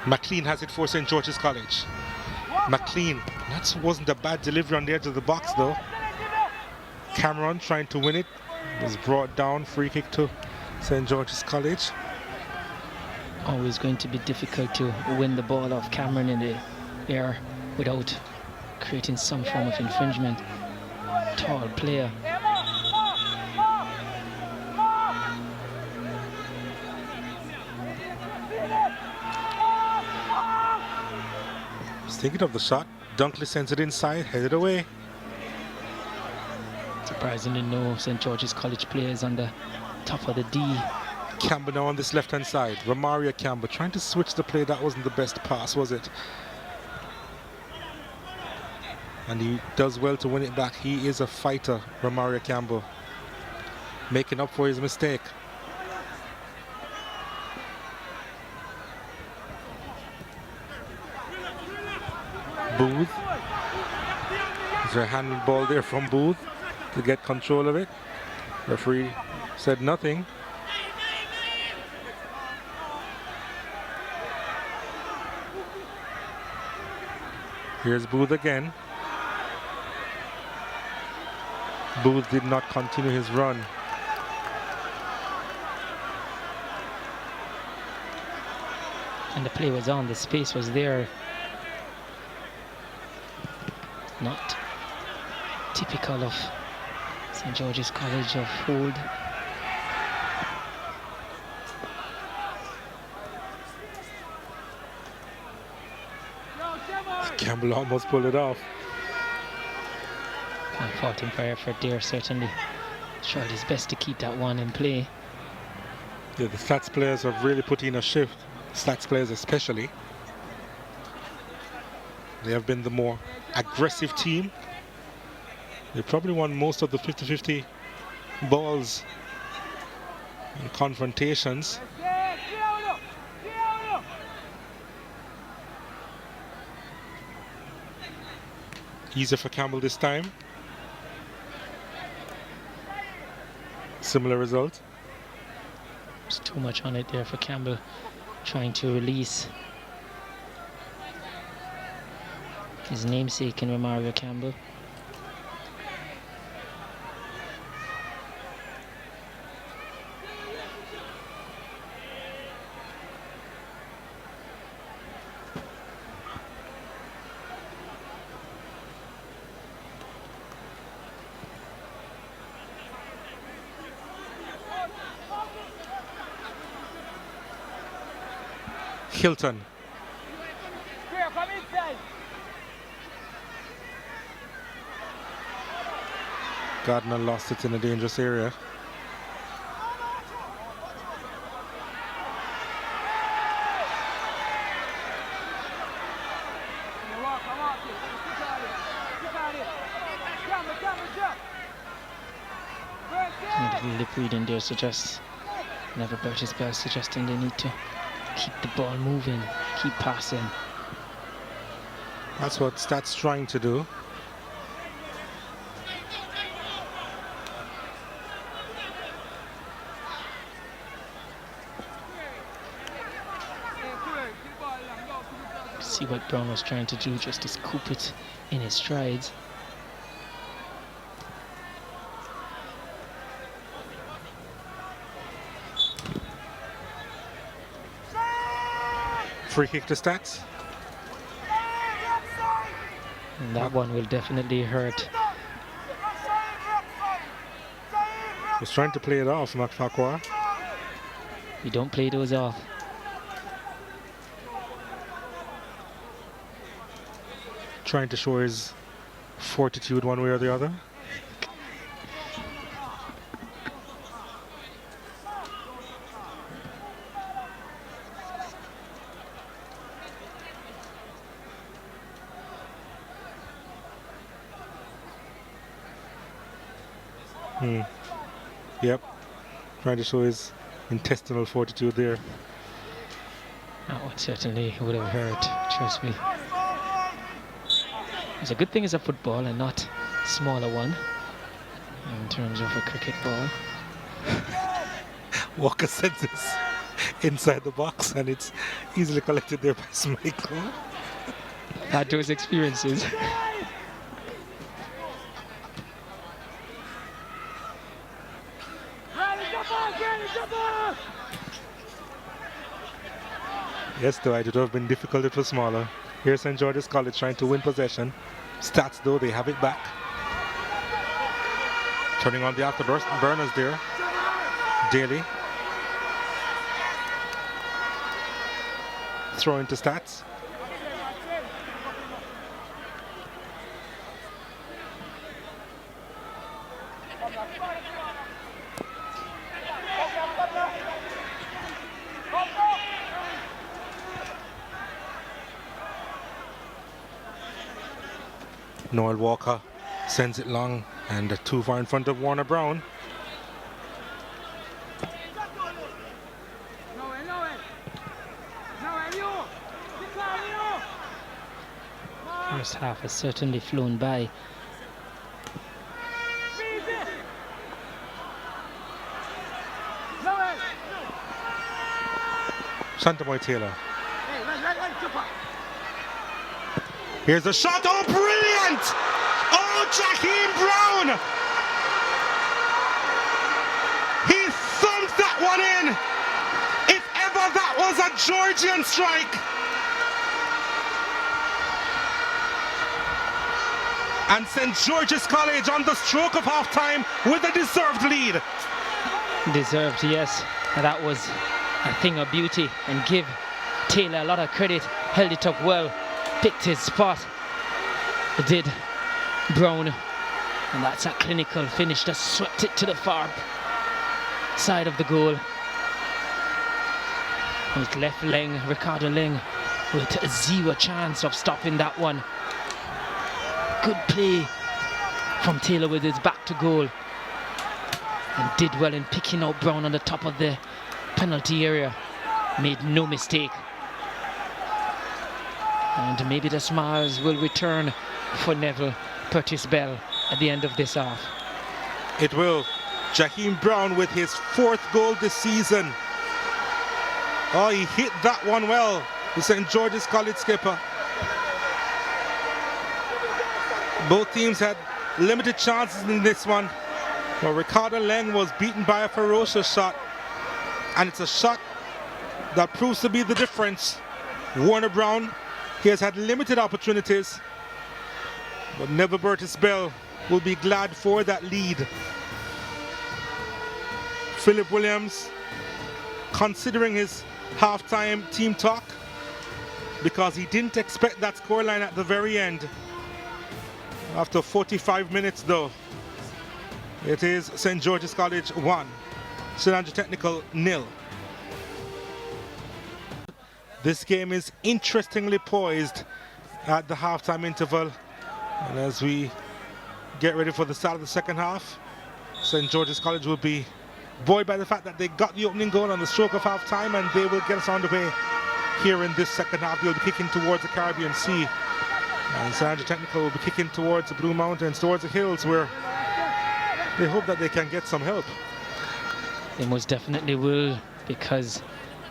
McLean has it for St. George's College. McLean, that wasn't a bad delivery on the edge of the box though. Cameron trying to win it, was brought down, free kick to St. George's College. Always going to be difficult to win the ball off Cameron in the air without creating some form of infringement. Tall player. Thinking of the shot, Dunkley sends it inside, headed away. Surprisingly, no St. George's College players on the top of the D. Campbell now on this left-hand side. Romario Campbell trying to switch the play. That wasn't the best pass, was it? And he does well to win it back. He is a fighter, Romario Campbell, making up for his mistake. Booth. Is there a handball there from Booth to get control of it? Referee said nothing. Here's Booth again. Booth did not continue his run. And the play was on, the space was there. Not typical of St. George's College of hold. Campbell almost pulled it off. Can't fault him for effort there, certainly. Tried his best to keep that one in play. Yeah, the STATS players have really put in a shift. STATS players especially. They have been the more aggressive team. They probably won most of the 50-50 balls in confrontations. Easier for Campbell this time. Similar result. There's too much on it there for Campbell, trying to release his namesake in Romario Campbell. Hilton. Gardner lost it in a dangerous area. And the lip reading there suggests, Never Burgess Bell suggesting they need to keep the ball moving, keep passing. That's what STATS trying to do. See what Brown was trying to do, just to scoop it in his strides. Free kick to STATS. And that one will definitely hurt. Was trying to play it off, Mac Farquhar. You don't play those off. Trying to show his fortitude one way or the other. Yep. Trying to show his intestinal fortitude there. That one certainly would have hurt, trust me. It's a good thing it's a football and not a smaller one in terms of a cricket ball. Walker sends this inside the box and it's easily collected there by Smichael. Had those experiences. Yes, though, it would have been difficult if it was smaller. Here's St. George's College trying to win possession. Stats, though, they have it back. Turning on the afterburners there. Daly. Throw into Stats. Noel Walker sends it long and too far in front of Warner Brown. First half has certainly flown by. Shantamoy Taylor. Here's a shot. Oh, brilliant! Oh, Jaheim Brown! He thumped that one in. If ever that was a Georgian strike. And St. George's College on the stroke of half-time with a deserved lead. Deserved, yes. And that was a thing of beauty. And give Taylor a lot of credit. Held it up well. Picked his spot. It did Brown. And that's a clinical finish. Just swept it to the far side of the goal. With left Leng, Ricardo Leng, with zero chance of stopping that one. Good play from Taylor with his back to goal. And did well in picking out Brown on the top of the penalty area. Made no mistake. And maybe the smiles will return for Neville Curtis-Bell at the end of this half. It will. Jaheim Brown with his 4th goal this season. Oh, he hit that one well. The St. George's College skipper. Both teams had limited chances in this one. Well, Ricardo Leng was beaten by a ferocious shot. And it's a shot that proves to be the difference. Warner Brown, he has had limited opportunities. But Neville Curtis-Bell will be glad for that lead. Philip Williams considering his halftime team talk because he didn't expect that scoreline at the very end. After 45 minutes though, it is St. George's College 1, St. Andrew Technical 0. This game is interestingly poised at the halftime interval. And as we get ready for the start of the second half, St. George's College will be buoyed by the fact that they got the opening goal on the stroke of halftime, and they will get us on the way here in this second half. They'll be kicking towards the Caribbean Sea. And St. Andrew Technical will be kicking towards the Blue Mountains, towards the hills, where they hope that they can get some help. They most definitely will, because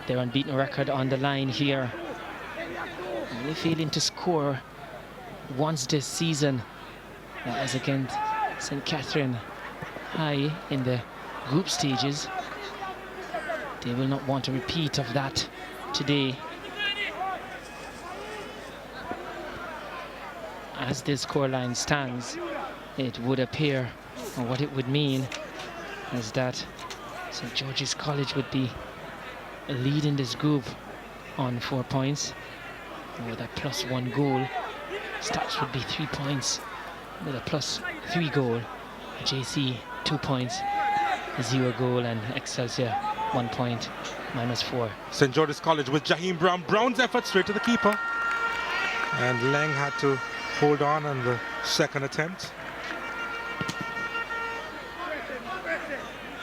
their unbeaten record on the line here. Only failing to score once this season. That was against St. Catherine High in the group stages. They will not want a repeat of that today. As this scoreline stands, it would appear, or what it would mean, is that St. George's College would be leading this group on 4 points. With a +1 goal, STATHS would be 3 points. With a +3 goal, JC 2 points, 0 goal, and Excelsior 1 point, -4. St. George's College with Jaheim Brown. Brown's effort straight to the keeper. And Leng had to hold on the second attempt.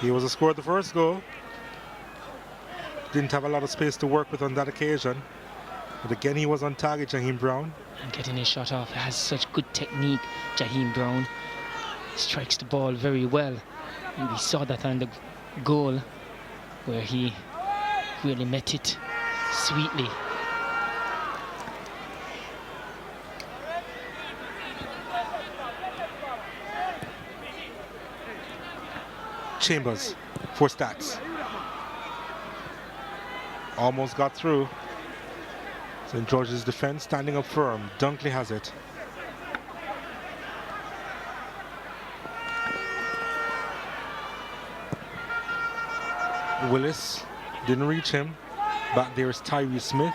He was a scorer of the first goal. Didn't have a lot of space to work with on that occasion. But again, he was on target, Jaheim Brown. And getting his shot off. He has such good technique, Jaheim Brown. Strikes the ball very well. And we saw that on the goal where he really met it sweetly. Chambers for STATHS. Almost got through. St. George's defense standing up firm. Dunkley has it. Willis didn't reach him. Back there is Tyree Smith.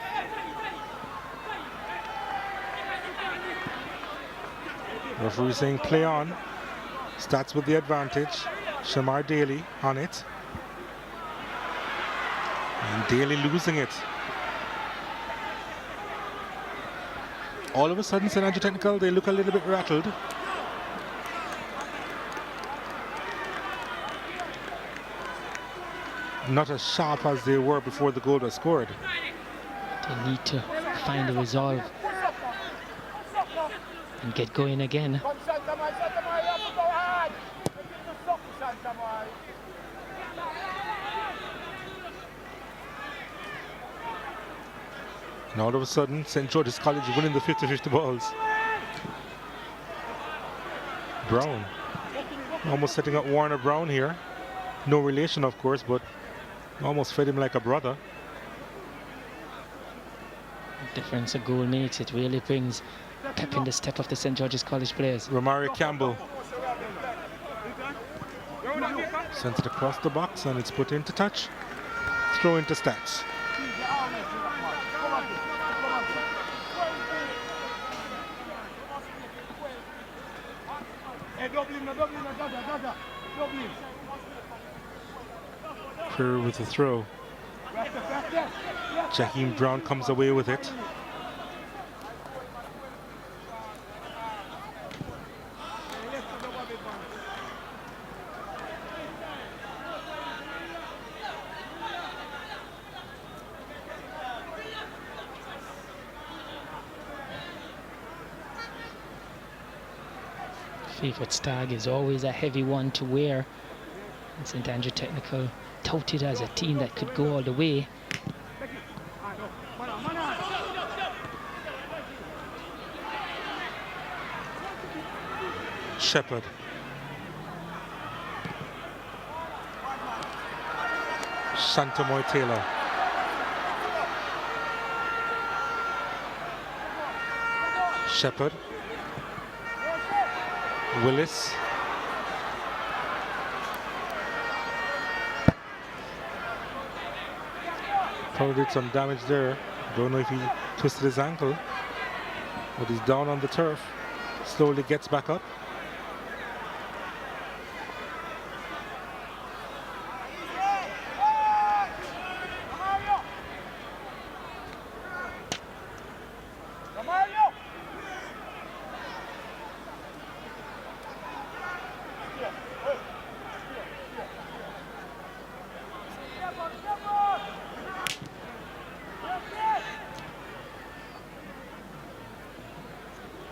Referee saying play on. STATHS with the advantage. Shamar Daly on it. And Daly losing it. All of a sudden, St. Andrew Technical, they look a little bit rattled. Not as sharp as they were before the goal was scored. They need to find a resolve and get going again. And all of a sudden, St. George's College winning the 50-50 balls. Brown. Almost setting up Warner Brown here. No relation, of course, but almost fed him like a brother. The difference a goal makes. It really brings pep in the step of the St. George's College players. Romario Campbell. Sent it across the box and it's put into touch. Throw into STATHS. Kerr with the throw. Jaheim Brown comes away with it. Favorite stag is always a heavy one to wear. And St. Andrew Technical touted as a team that could go all the way. Shepherd. Shantamoy Taylor. Shepherd. Willis. Probably did some damage there. Don't know if he twisted his ankle, but he's down on the turf. Slowly gets back up.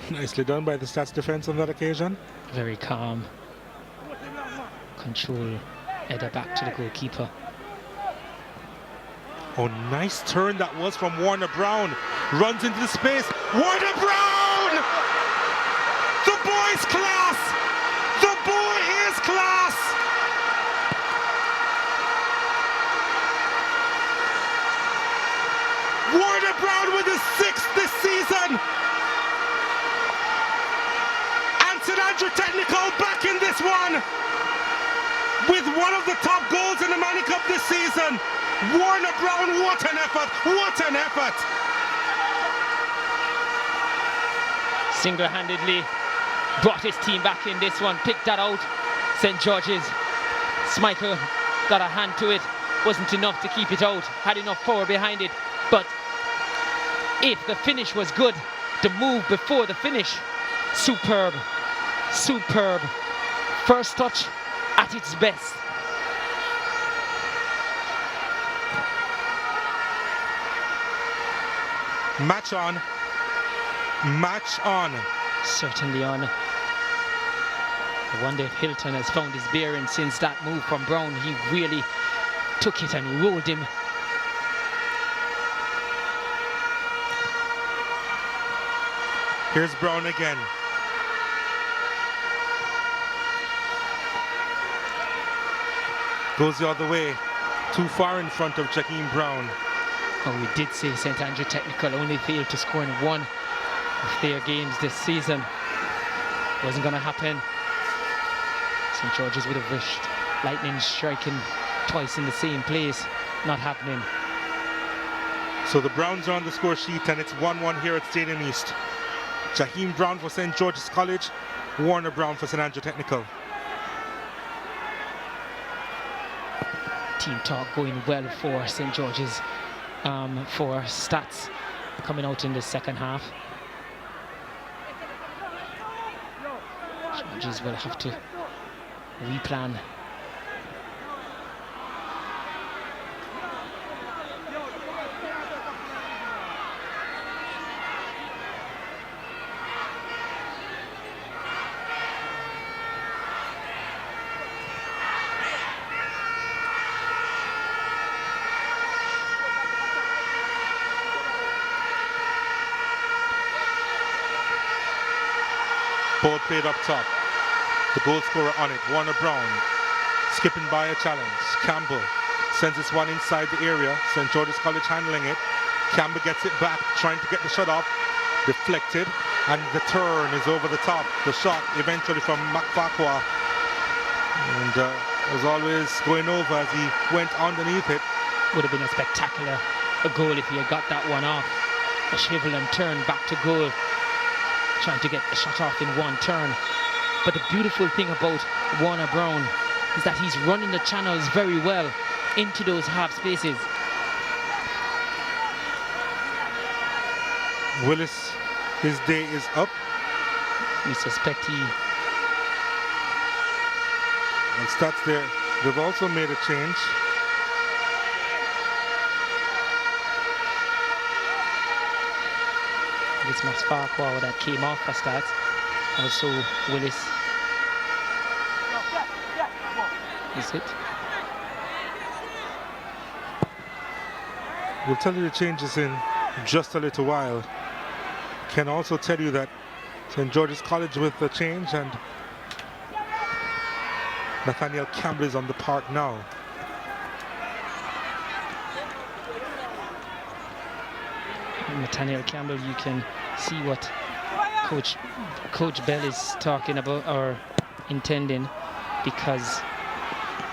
Nicely done by the STATHS defense on that occasion. Very calm. Control. Header back to the goalkeeper. Oh, nice turn that was from Warner Brown. Runs into the space. Warner Brown! The boy's class! The boy is class! Warner Brown with his 6th this season. St. Andrew Technical back in this one with one of the top goals in the Manning Cup this season. Warner Brown, what an effort, what an effort. Single-handedly brought his team back in this one, picked that out. St. George's. Schmeichel got a hand to it, wasn't enough to keep it out, had enough power behind it, but if the finish was good, the move before the finish, superb. Superb. First touch at its best. Match on. Match on. Certainly on. I wonder if Hilton has found his bearing since that move from Brown. He really took it and rolled him. Here's Brown again. Goes the other way. Too far in front of Jaheim Brown. Oh, we did say St. Andrew Technical only failed to score in one of their games this season. Wasn't going to happen. St. George's would have wished. Lightning striking twice in the same place. Not happening. So the Browns are on the score sheet, and it's 1-1 here at Stadium East. Jaheim Brown for St. George's College, Warner Brown for St. Andrew Technical. Team talk going well for St. George's, for STATHS coming out in the second half. George's will have to replan. Ball played up top. The goal scorer on it, Warner Brown, skipping by a challenge. Campbell sends this one inside the area. St. George's College handling it. Campbell gets it back, trying to get the shot off. Deflected, and the turn is over the top. The shot eventually from Makfakwa. And was always going over as he went underneath it. Would have been a spectacular goal if he had got that one off. A swivel and turn back to goal. Trying to get the shot off in one turn. But the beautiful thing about Warner Brown is that he's running the channels very well into those half spaces. Willis, his day is up. We suspect he... And STATHS there, they've also made a change. It's Masfarquhar that came off for STATHS. Also Willis. Is it? We'll tell you the changes in just a little while. Can also tell you that St. George's College with the change, and Nathaniel Campbell is on the park now. Nathaniel Campbell, you can see what Coach Bell is talking about or intending, because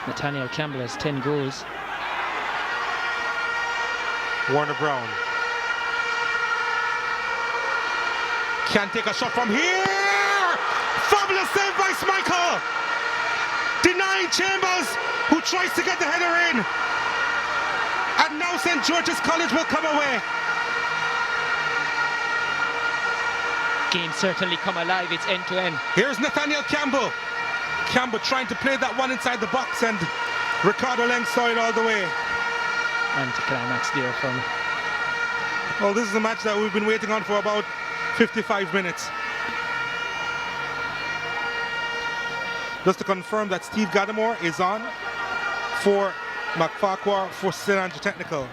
Nathaniel Campbell has 10 goals. Warner Brown can take a shot from here. Fabulous save by Schmeichel. Denying Chambers, who tries to get the header in. And now St. George's College will come away. Game certainly come alive, it's end to end. Here's Nathaniel Campbell. Campbell trying to play that one inside the box, and Ricardo Leng saw it all the way. Anticlimax there from... Well, this is a match that we've been waiting on for about 55 minutes. Just to confirm that Steve Gadamore is on for Makfakwa for St. Andrew Technical.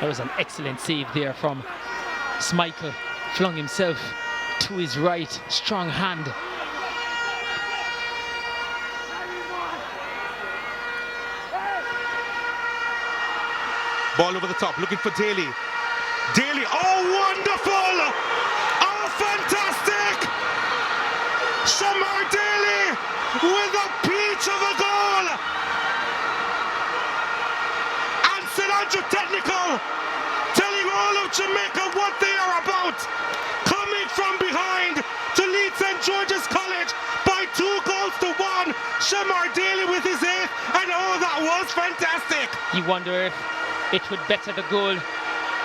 That was an excellent save there from Schmeichel. Flung himself to his right, strong hand. Ball over the top, looking for Daly. Daly, oh wonderful! Oh fantastic! Shamar Daly with a peach of a goal! And St. Andrew Technical telling all of Jamaica what they are about. Coming from behind to lead St. George's College by 2-1. Shamar Daly with his 8th, and oh, that was fantastic! You wonder if it would better the goal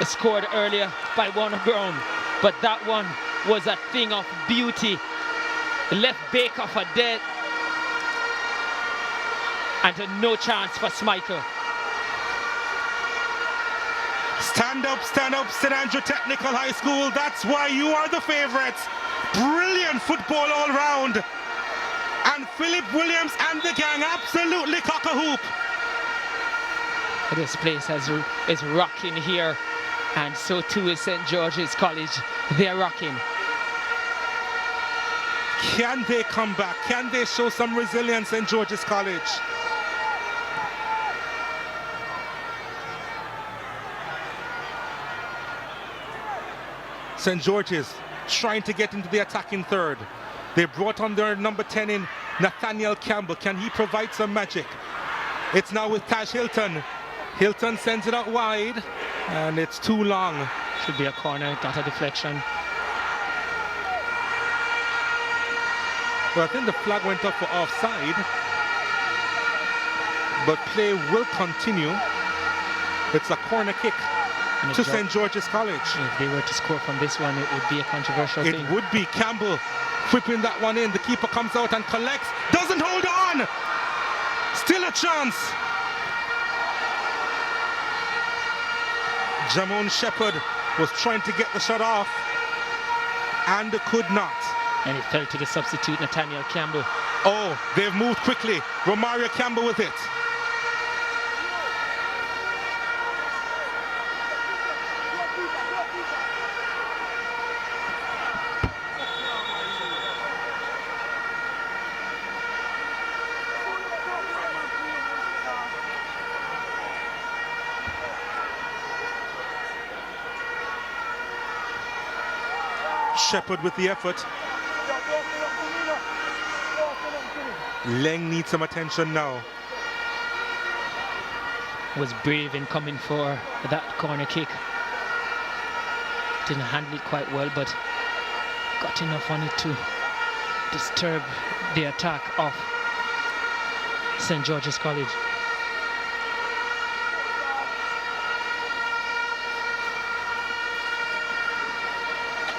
scored earlier by Warner Brown, but that one was a thing of beauty. Left Baker for dead, and no chance for Schmeichel. Stand up, St. Andrew Technical High School. That's why you are the favorites. Brilliant football all round. And Philip Williams and the gang absolutely cock a hoop. This place is rocking here, and so too is St. George's College. They're rocking. Can they come back? Can they show some resilience, St. George's College? St. George's trying to get into the attacking third. They brought on their number 10 in Nathaniel Campbell. Can he provide some magic? It's now with Tash Hilton. Hilton sends it out wide, and it's too long. Should be a corner, got a deflection. Well, I think the flag went up for offside, but play will continue. It's a corner kick to St. George's College. If they were to score from this one, it would be a controversial thing. It would be. Campbell whipping that one in. The keeper comes out and collects. Doesn't hold on. Still a chance. Jamon Shepherd was trying to get the shot off and could not. And it fell to the substitute, Nathaniel Campbell. Oh, they've moved quickly. Romario Campbell with it. Shepherd with the effort. Leng needs some attention now. Was brave in coming for that corner kick. Didn't handle it quite well, but got enough on it to disturb the attack of St. George's College.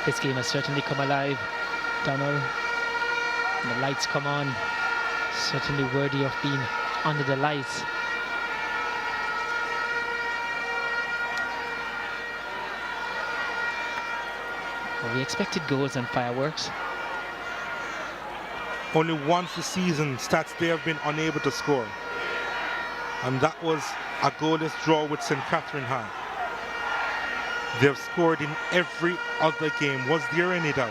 This game has certainly come alive, Donald. The lights come on. Certainly worthy of being under the lights. Well, we expected goals and fireworks. Only once this season, STATHS they have been unable to score. And that was a goalless draw with St. Catherine High. They've scored in every other game. Was there any doubt?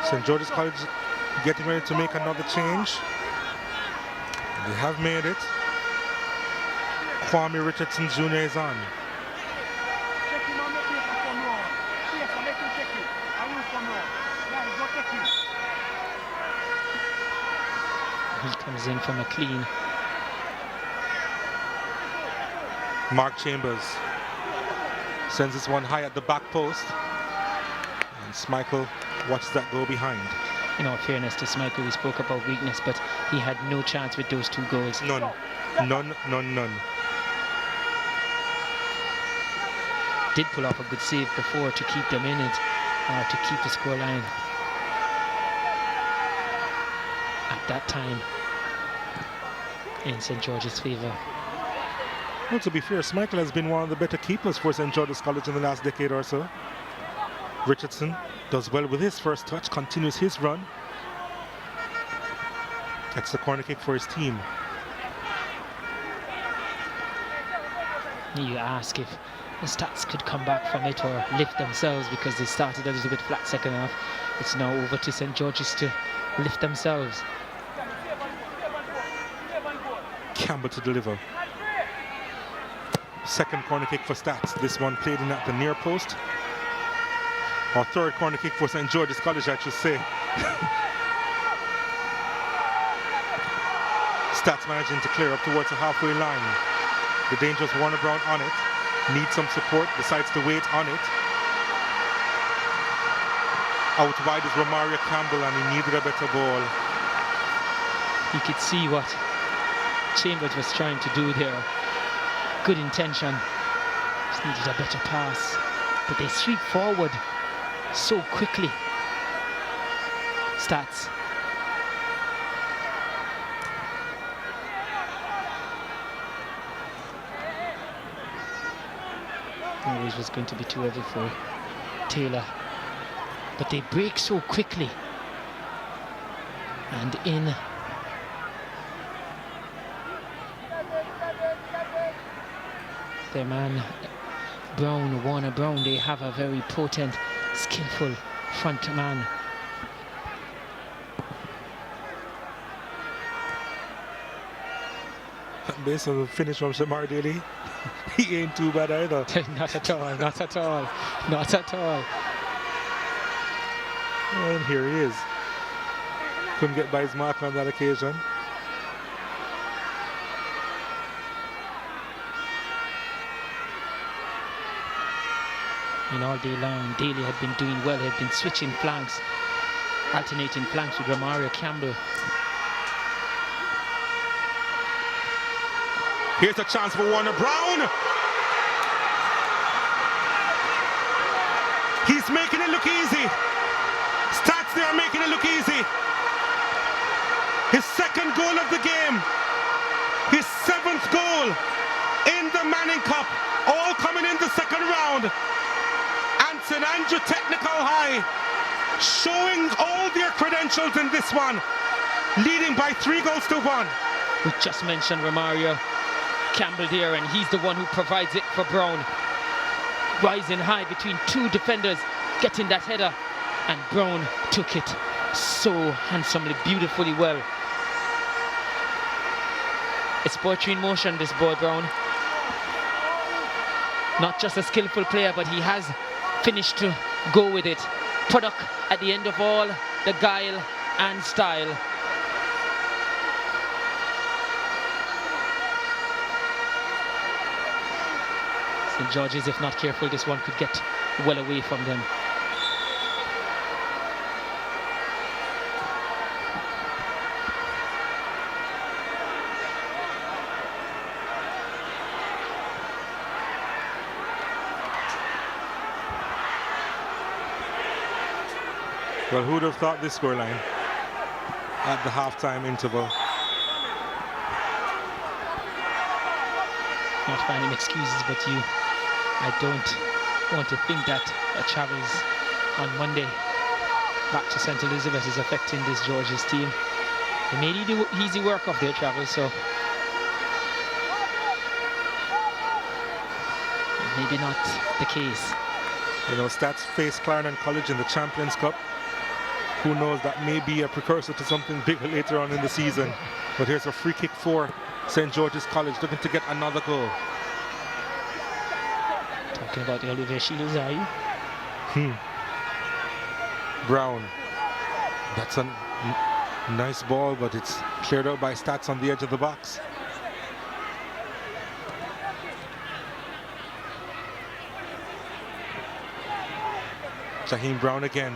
St. George's College getting ready to make another change. They have made it. Kwame Richardson Jr. is on. He comes in from a clean. Mark Chambers sends this one high at the back post. And Smichael watches that go behind. In all fairness to Smichael, we spoke about weakness, but he had no chance with those two goals. None. None, none, none. Did pull off a good save before to keep them in it, to keep the scoreline at that time in St. George's favour. Well, to be fair, Smichael has been one of the better keepers for St. George's College in the last decade or so. Richardson does well with his first touch, continues his run. That's the corner kick for his team. You ask if the STATHS could come back from it or lift themselves, because they started a little bit flat second half. It's now over to St. George's to lift themselves. Campbell to deliver. Second corner kick for STATHS. This one played in at the near post. Or third corner kick for St. George's College, I should say. STATHS managing to clear up towards the halfway line. The dangerous Warner Brown on it. Needs some support, decides to wait on it. Out wide is Romario Campbell, and he needed a better ball. You could see what Chambers was trying to do there. Good intention. Just needed a better pass. But they sweep forward so quickly. STATHS. knew it was going to be too heavy for Taylor. But they break so quickly. And in their man Brown, Warner Brown, they have a very potent, skillful front man. Based on the finish from Shamar Daly, he ain't too bad either. Not at all, not at all, not at all. And here he is. Couldn't get by his mark on that occasion. And all day long, Daly had been doing well, had been switching flanks, alternating flanks with Romario Campbell. Here's a chance for Warner Brown. He's making it look easy. Stats there making it look easy. His second goal of the game. His 7th goal in the Manning Cup. All coming in the second round. And St. Andrew Technical High showing all their credentials in this one. Leading by 3 goals to 1. We just mentioned Romario Campbell there, and he's the one who provides it for Brown. Rising high between 2 defenders, getting that header, and Brown took it so handsomely, beautifully well. It's poetry in motion, this boy Brown. Not just a skillful player, but he has finished to go with it. Product at the end of all the guile and style. St. George's, if not careful, this one could get well away from them. Well, who would have thought this scoreline at the halftime interval? Not finding excuses, but I don't want to think that travels on Monday back to St. Elizabeth is affecting this George's team. They made easy work of their travel, so maybe not the case. You know, Stats face Clarendon College in the Champions Cup. Who knows, that may be a precursor to something bigger later on in the season. But here's a free kick for St. George's College, looking to get another goal. Talking about the Olivier Shields, are you? Brown. That's a nice ball, but it's cleared out by Stats on the edge of the box. Shaheem Brown again.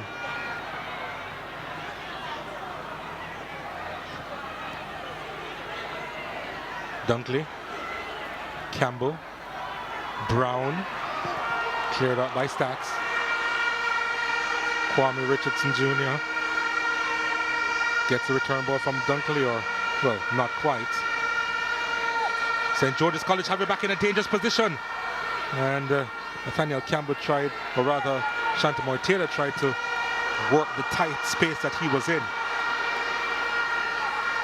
Dunkley, Campbell, Brown, cleared out by Stats. Kwame Richardson Jr. gets the return ball from Dunkley, or, well, not quite. St. George's College have it back in a dangerous position. And Nathaniel Campbell tried, or rather, Shantamoy Taylor tried to work the tight space that he was in.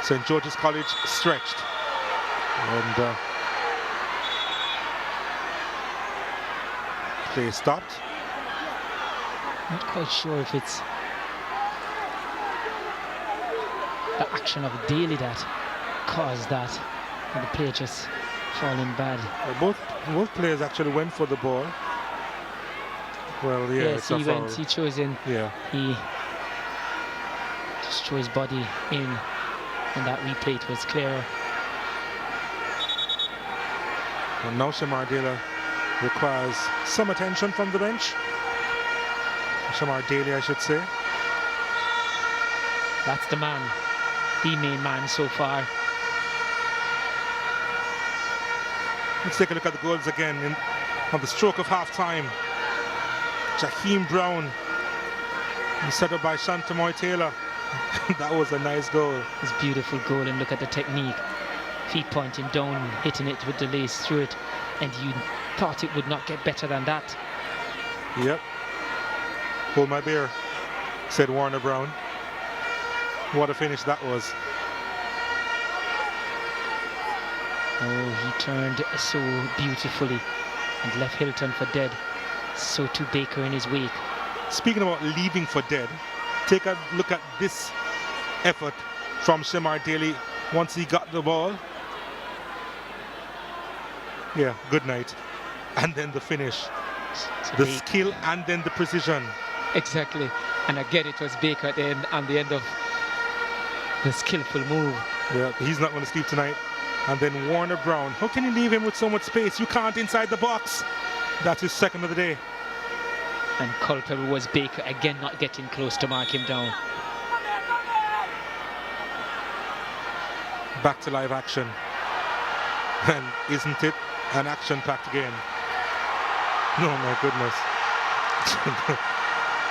St. George's College stretched. And play stopped. Not quite sure if it's the action of Daly that caused that, and the play just falling bad. Well, both players actually went for the ball. Well, yeah, yes, he chose in. Yeah. He just threw his body in, and that replay it was clearer. And now Shamar Daly requires some attention from the bench. Shamar Daly, I should say. That's the man, the main man so far. Let's take a look at the goals again on the stroke of half-time. Jaheim Brown, set up by Shantamoy Taylor. That was a nice goal. It's a beautiful goal, and look at the technique. Feet pointing down, hitting it with the lace through it, and you thought it would not get better than that. Yep. Hold my beer, said Warner Brown. What a finish that was. Oh, he turned so beautifully and left Hilton for dead. So too Baker in his wake. Speaking about leaving for dead, take a look at this effort from Shemar Daly once he got the ball. Yeah, good night. And then the finish. So The skill and then the precision. Exactly. And again, it was Baker at the end, on the end of the skillful move. Yeah, he's not going to sleep tonight. And then Warner Brown. How can you leave him with so much space? You can't inside the box. That's his second of the day. And culpable was Baker, again not getting close to mark him down. Back to live action. And isn't it an action-packed game? Oh my goodness.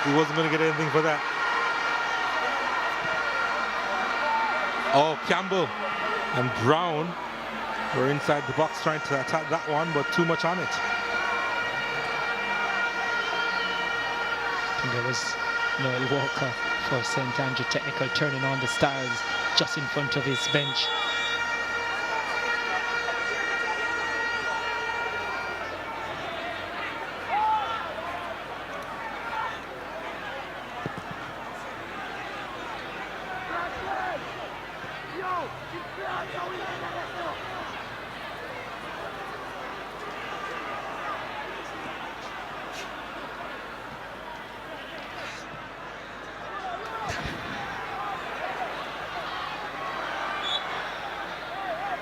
He wasn't going to get anything for that. Oh, Campbell and Brown were inside the box trying to attack that one, but too much on it. And there was Noel Walker for St. Andrew Technical turning on the stars just in front of his bench.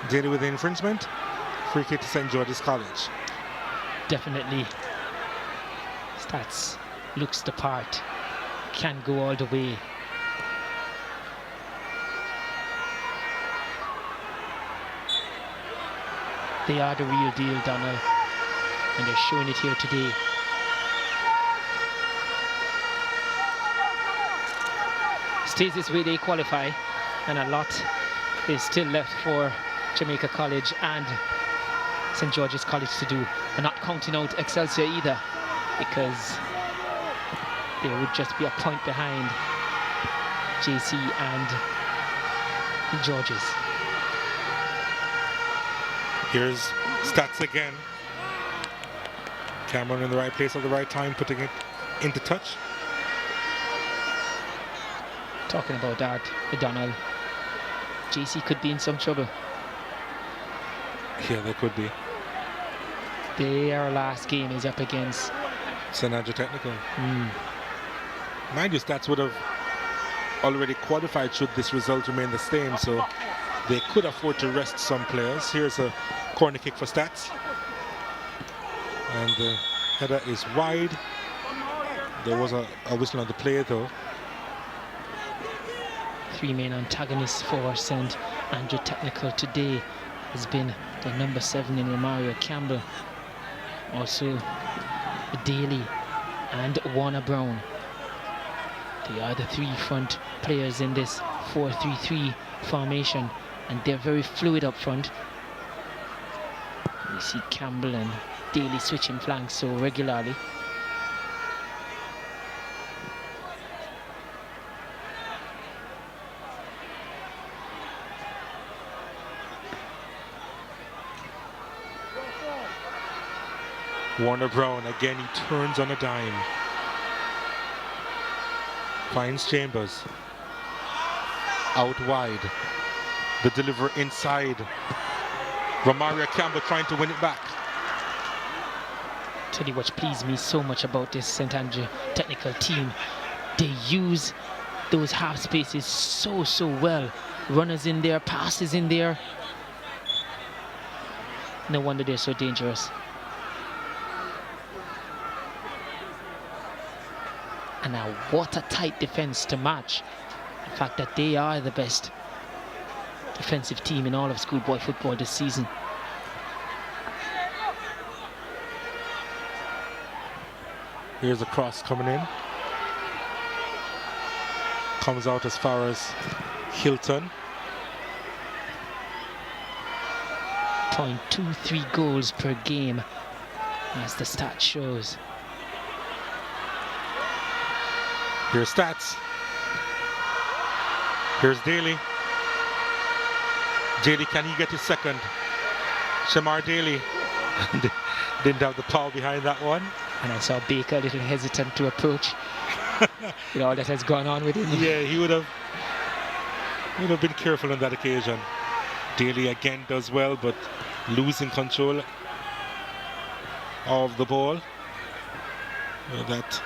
Daly with the infringement. Free kick to St. George's College. Definitely. STATHS looks the part. Can go all the way. They are the real deal, Donald. And they're showing it here today. Stays this way, they qualify. And a lot is still left for Jamaica College and St. George's College to do. And not counting out Excelsior either, because they would just be a point behind JC and George's. Here's STATHS again. Cameron in the right place at the right time, putting it into touch. Talking about that, Donald, JC could be in some trouble. Yeah, they could be. Their last game is up against St. Andrew Technical. Mind you, STATHS would have already qualified should this result remain the same, so they could afford to rest some players. Here's a corner kick for STATHS. And the header is wide. There was a whistle on the play though. Three main antagonists for St. Andrew Technical today has been the number 7 in Romario Campbell, also Daly and Warner Brown. They are the three front players in this 4-3-3 formation, and they're very fluid up front. You see Campbell and Daly switching flanks so regularly. Warner Brown, again, he turns on a dime. Finds Chambers. Out wide. The deliver inside. Romario Campbell trying to win it back. Tell you what pleased me so much about this St. Andrew Technical team. They use those half spaces so well. Runners in there, passes in there. No wonder they're so dangerous. And now what a tight defense to match the fact that they are the best defensive team in all of schoolboy football this season. Here's a cross coming in. Comes out as far as Hilton. 0.23 goals per game as the stat shows. Here's Stats. Here's Daly. Daly, can he get his second? Shamar Daly didn't have the power behind that one. And I saw Baker a little hesitant to approach with all that has gone on with him. Yeah, he would have been careful on that occasion. Daly again does well, but losing control of the ball. That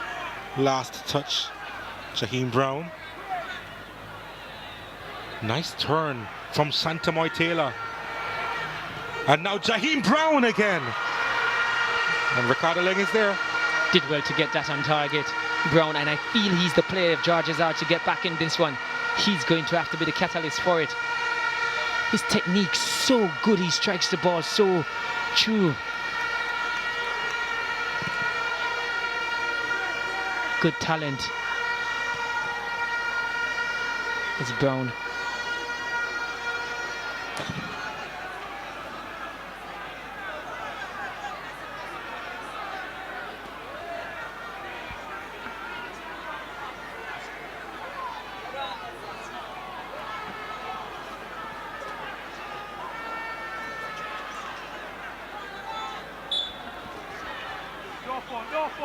last touch, Jaheim Brown. Nice turn from Santamoy Taylor. And now Jaheim Brown again. And Ricardo Leggins there. Did well to get that on target, Brown, and I feel he's the player if George is out to get back in this one. He's going to have to be the catalyst for it. His technique's so good, he strikes the ball so true. Good talent. It's Brown.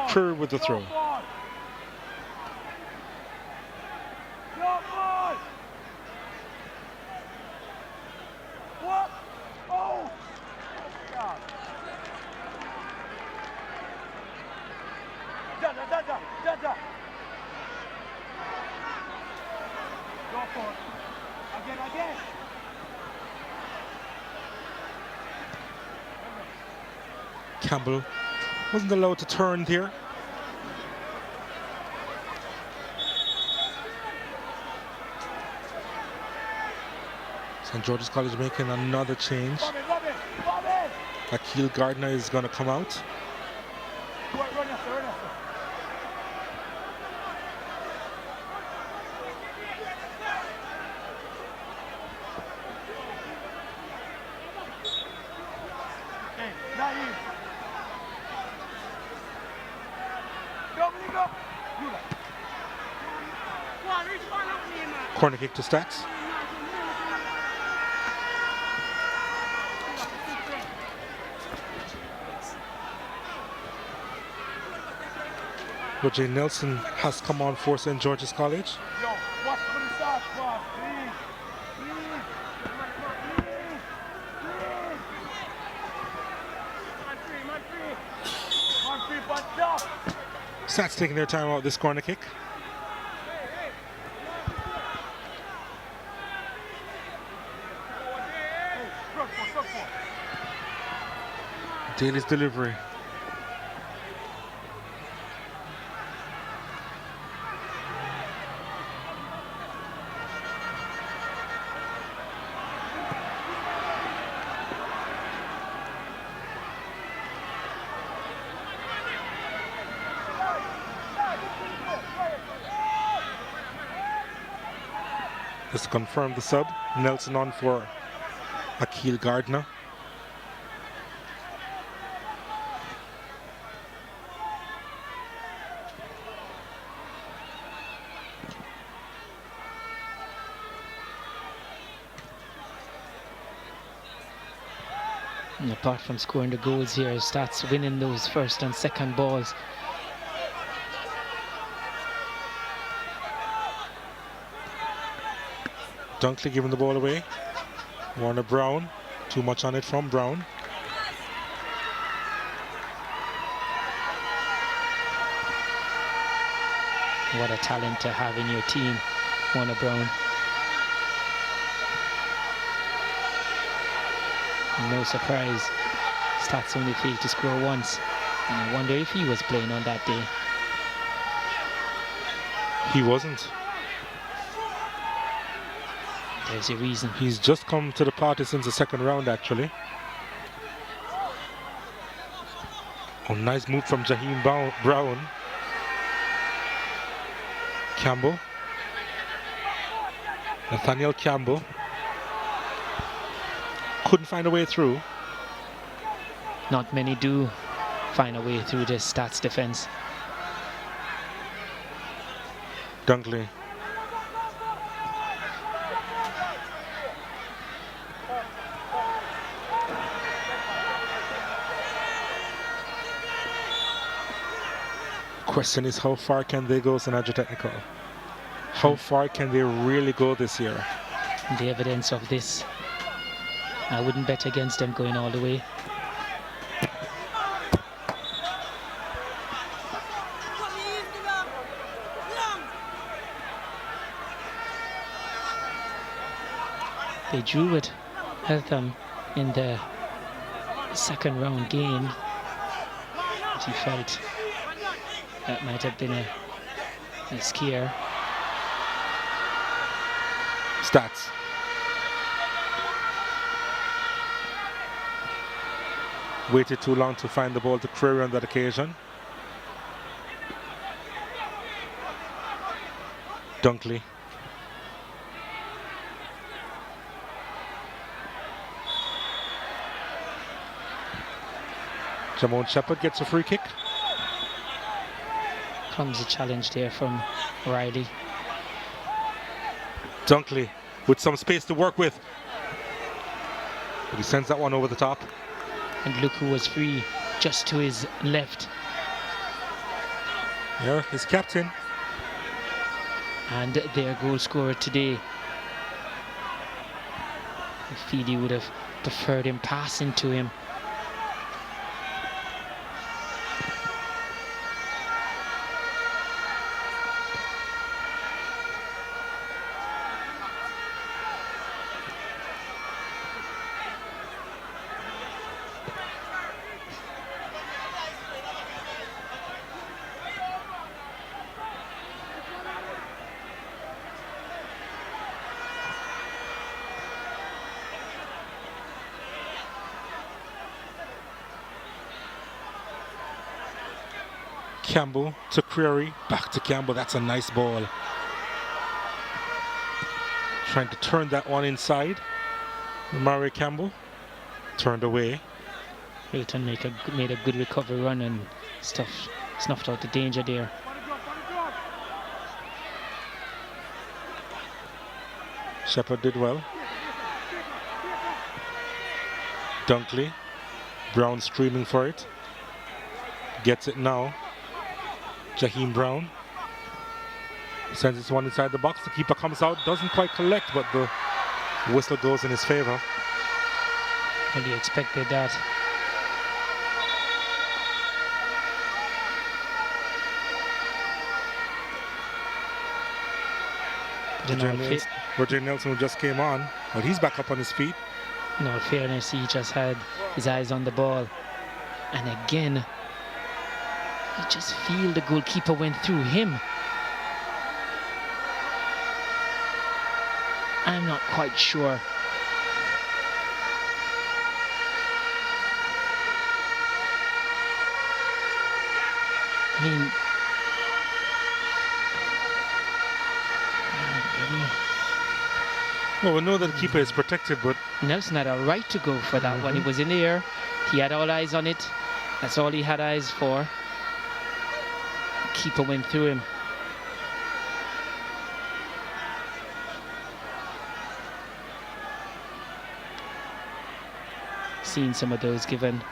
Kerr with the throw. Campbell wasn't allowed to turn there. St. George's College making another change. Akil Gardner is going to come out. Corner kick to Stats. Roger Nelson has come on for St. George's College. Stats taking their time out this corner kick. Daly's delivery. Just to confirm the sub, Nelson on for Akil Gardner. And apart from scoring the goals here, Stats winning those first and second balls. Dunkley giving the ball away. Warner Brown, too much on it from Brown. What a talent to have in your team, Warner Brown. No surprise, Stats only failed to score once. And I wonder if he was playing on that day. He wasn't. There's a reason. He's just come to the party since the second round, actually. Oh, nice move from Jaheim Brown. Campbell. Nathaniel Campbell. Couldn't find a way through. Not many do find a way through this STATHS defense. Dunkley. Question is, how far can they go, St. Andrew Technical? How far can they really go this year? The evidence of this, I wouldn't bet against them going all the way. They drew with Eltham in the second round game. He felt that might have been a scare. STATHS. Waited too long to find the ball to Creary on that occasion. Dunkley. Jamon Shepherd gets a free kick. Clumsy challenge there from Riley. Dunkley with some space to work with. But he sends that one over the top. And look who was free just to his left. Yeah, his captain. And their goal scorer today. I feel he would have preferred him passing to him. Campbell to Creary, back to Campbell. That's a nice ball. Trying to turn that one inside. Mario Campbell turned away. Hilton made a good recovery run and snuffed out the danger there. Shepherd did well. Dunkley. Brown streaming for it. Gets it now. Jaheim Brown sends this one inside the box. The keeper comes out, doesn't quite collect, but the whistle goes in his favor. Really expected that. Roger Nelson, who just came on, well, he's back up on his feet. In all fairness, he just had his eyes on the ball. And again, you just feel the goalkeeper went through him. I'm not quite sure. I mean, well, we know that the keeper is protected, but Nelson had a right to go for that one. He was in the air. He had all eyes on it. That's all he had eyes for. Keeper went through him. Seen some of those given.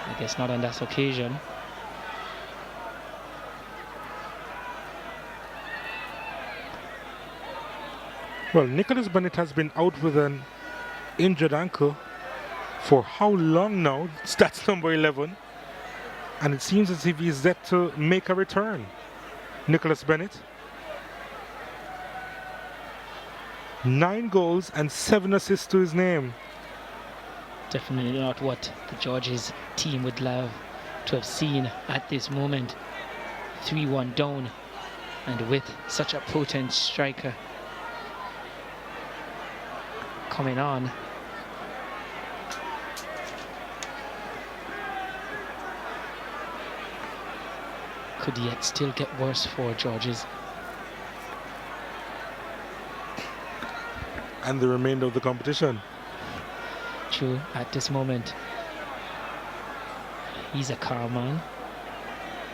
I guess not on that occasion. well, Nicholas Bennett has been out with an injured ankle for how long now? That's number 11. And it seems as if he's set to make a return. Nicholas Bennett. 9 goals and 7 assists to his name. Definitely not what the Georges team would love to have seen at this moment. 3-1 down, and with such a potent striker coming on. Could yet still get worse for Georges. And the remainder of the competition. True, at this moment. He's a calm man.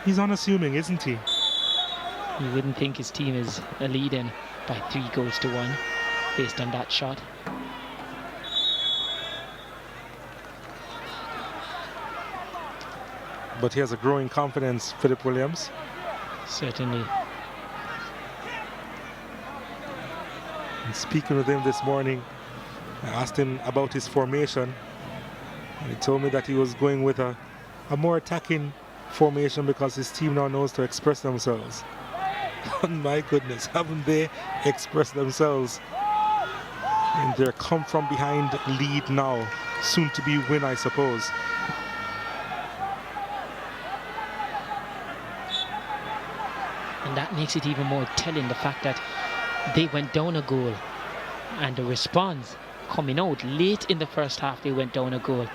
He's unassuming, isn't he? You wouldn't think his team is leading by 3-1 based on that shot. But he has a growing confidence, Philip Williams. Certainly. And speaking with him this morning, I asked him about his formation. And he told me that he was going with a more attacking formation because his team now knows to express themselves. My goodness, haven't they expressed themselves in their come from behind lead now? Soon to be win, I suppose. And that makes it even more telling, the fact that they went down a goal and the response coming out late in the first half. They went down a goal.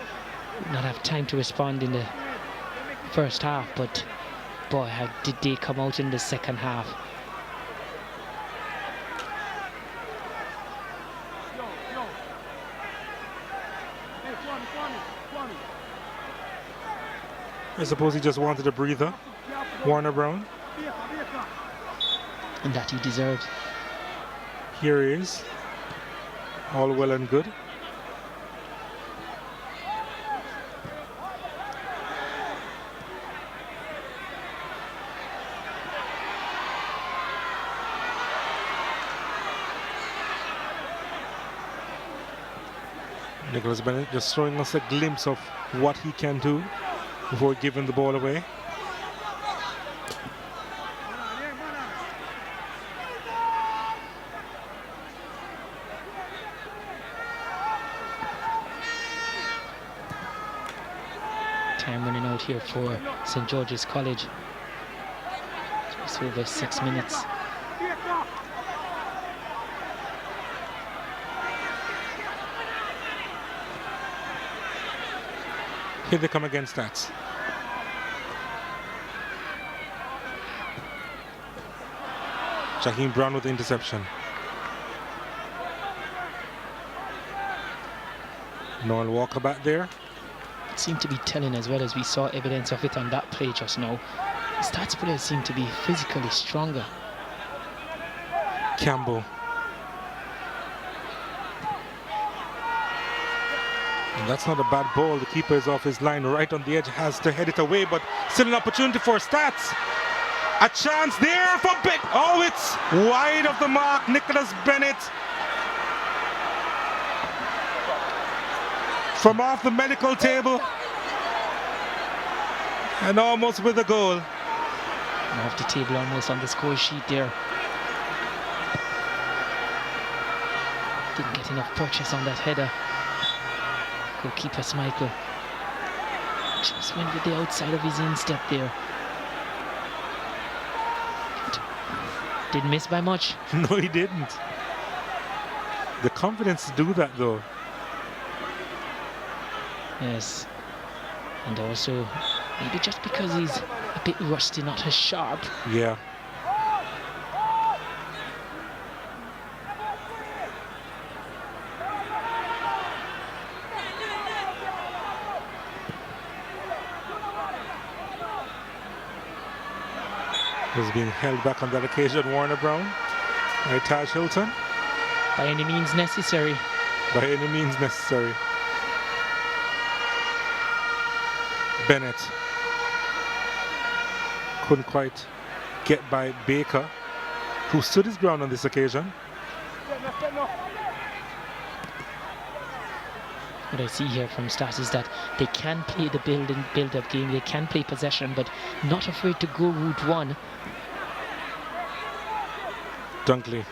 Did not have time to respond in the first half, but boy, how did they come out in the second half. I suppose he just wanted a breather, Warner Brown. And that he deserves. Here he is, all well and good. Nicholas Bennett just showing us a glimpse of what he can do before giving the ball away. Time running out here for St. George's College. Just over 6 minutes. Here they come against STATHS. Jaheim Brown with the interception. Noel Walker back there. It seemed to be telling as well, as we saw evidence of it on that play just now. STATHS players seem to be physically stronger. Campbell. And that's not a bad ball. The keeper is off his line, right on the edge, has to head it away, but still an opportunity for STATHS. A chance there for Beck. Oh, it's wide of the mark. Nicholas Bennett from off the medical table and almost with a goal. Off the table, almost on the score sheet there. Didn't get enough purchase on that header. Goalkeeper Schmeichel just went with the outside of his instep there. Didn't miss by much. No, he didn't. The confidence to do that, though. Yes. And also, maybe just because he's a bit rusty, not as sharp. Yeah. Was being held back on that occasion, Warner Brown, by Taj Hilton. By any means necessary. By any means necessary. Bennett couldn't quite get by Baker, who stood his ground on this occasion. What I see here from STATHS is that they can play the build-up game, they can play possession, but not afraid to go route one. Dunkley.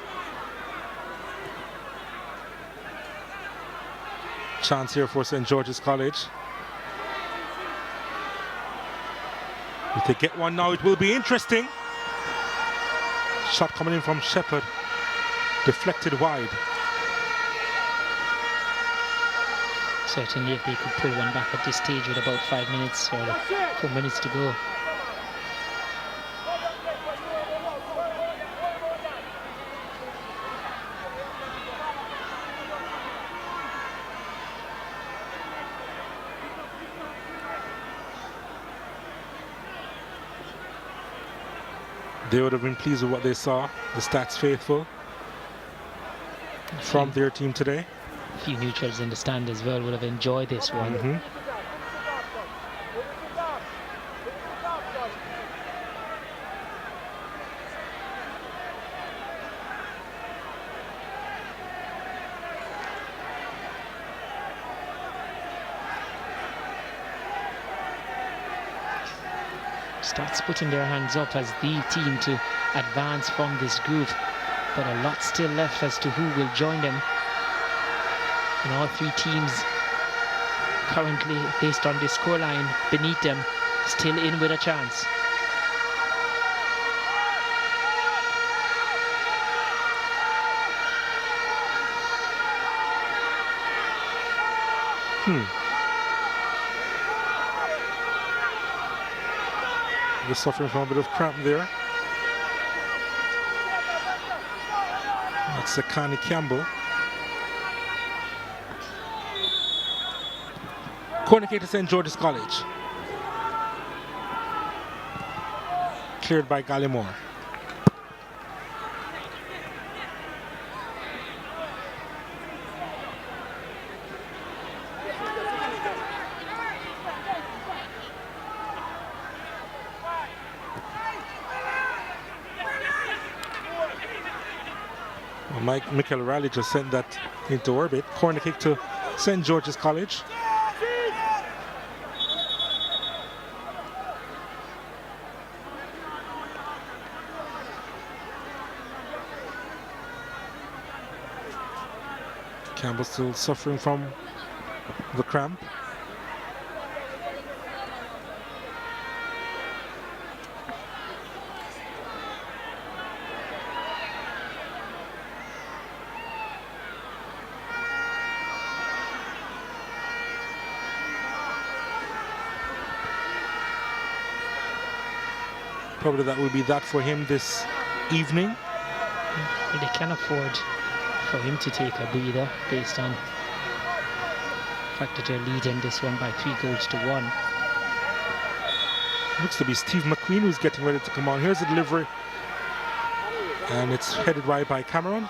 Chance here for St. George's College. If they get one now, it will be interesting. Shot coming in from Shepherd. Deflected wide. Certainly if they could pull one back at this stage with about 5 minutes or 4 minutes to go. They would have been pleased with what they saw, the STATHS faithful, from their team today. A few neutrals in the stand as well would have enjoyed this one. STATHS putting their hands up as the team to advance from this group, but a lot still left as to who will join them. And all three teams currently, based on the scoreline beneath them, still in with a chance. Just suffering from a bit of cramp there. That's Connie Campbell. Corner kick to St. George's College. Cleared by Gallimore. Michael Riley just sent that into orbit. Corner kick to St. George's College. Campbell still suffering from the cramp. Probably that will be that for him this evening. They can afford for him to take a breather based on the fact that they're leading this one by 3-1. Looks to be Steve McQueen who's getting ready to come on. Here's the delivery. And it's headed wide by Cameron.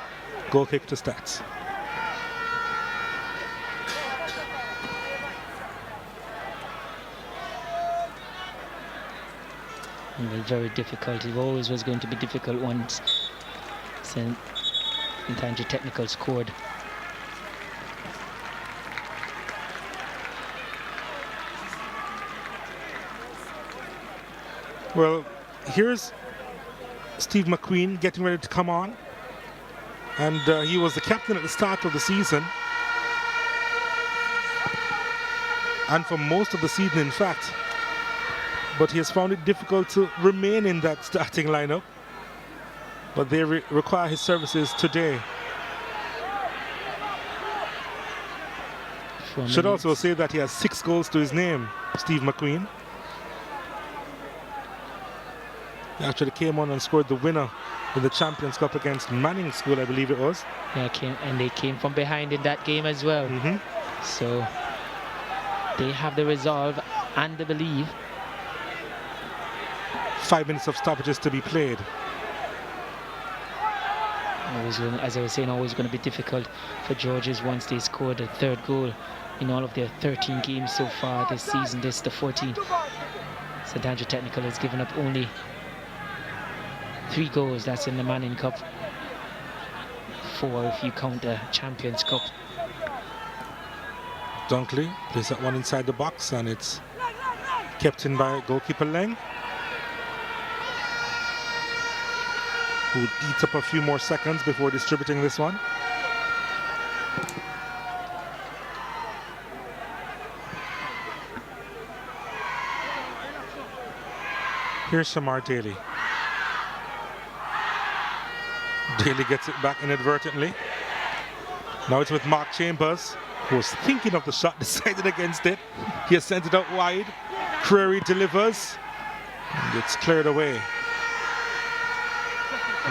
Goal kick to STATHS. Very difficult. It always was going to be difficult once St. Andrew Technical scored. Well, here's Steve McQueen getting ready to come on. And he was the captain at the start of the season. And for most of the season, in fact. But he has found it difficult to remain in that starting lineup. But they require his services today. Should also say that he has 6 goals to his name, Steve McQueen. He actually came on and scored the winner in the Champions Cup against Manning School, I believe it was. Yeah, and they came from behind in that game as well. So they have the resolve and the belief. 5 minutes of stoppages to be played. As I was saying, always going to be difficult for Georges once they scored a 3rd goal in all of their 13 games so far this season. This is the 14th. St. Andrew Technical has given up only 3 goals. That's in the Manning Cup. 4 if you count the Champions Cup. Dunkley plays that one inside the box, and it's kept in by goalkeeper Leng, who would eat up a few more seconds before distributing this one. Here's Shamar Daly. Daly gets it back inadvertently. Now it's with Mark Chambers, who was thinking of the shot, decided against it. He has sent it out wide. Creary delivers, and it's cleared away.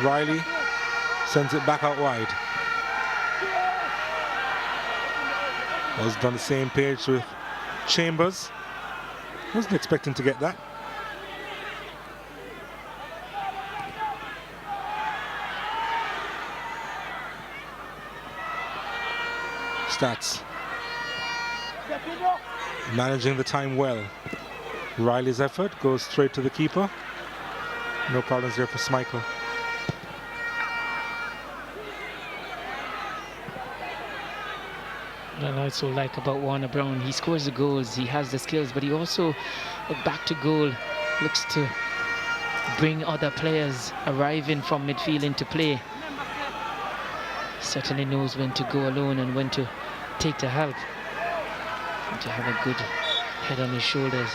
Riley sends it back out wide. Was on the same page with Chambers. Wasn't expecting to get that. STATHS managing the time well. Riley's effort goes straight to the keeper. No problems there for Schmeichel. What I also like about Warner Brown, he scores the goals, he has the skills, but he also, back to goal, looks to bring other players arriving from midfield into play. Certainly knows when to go alone and when to take the help. And to have a good head on his shoulders.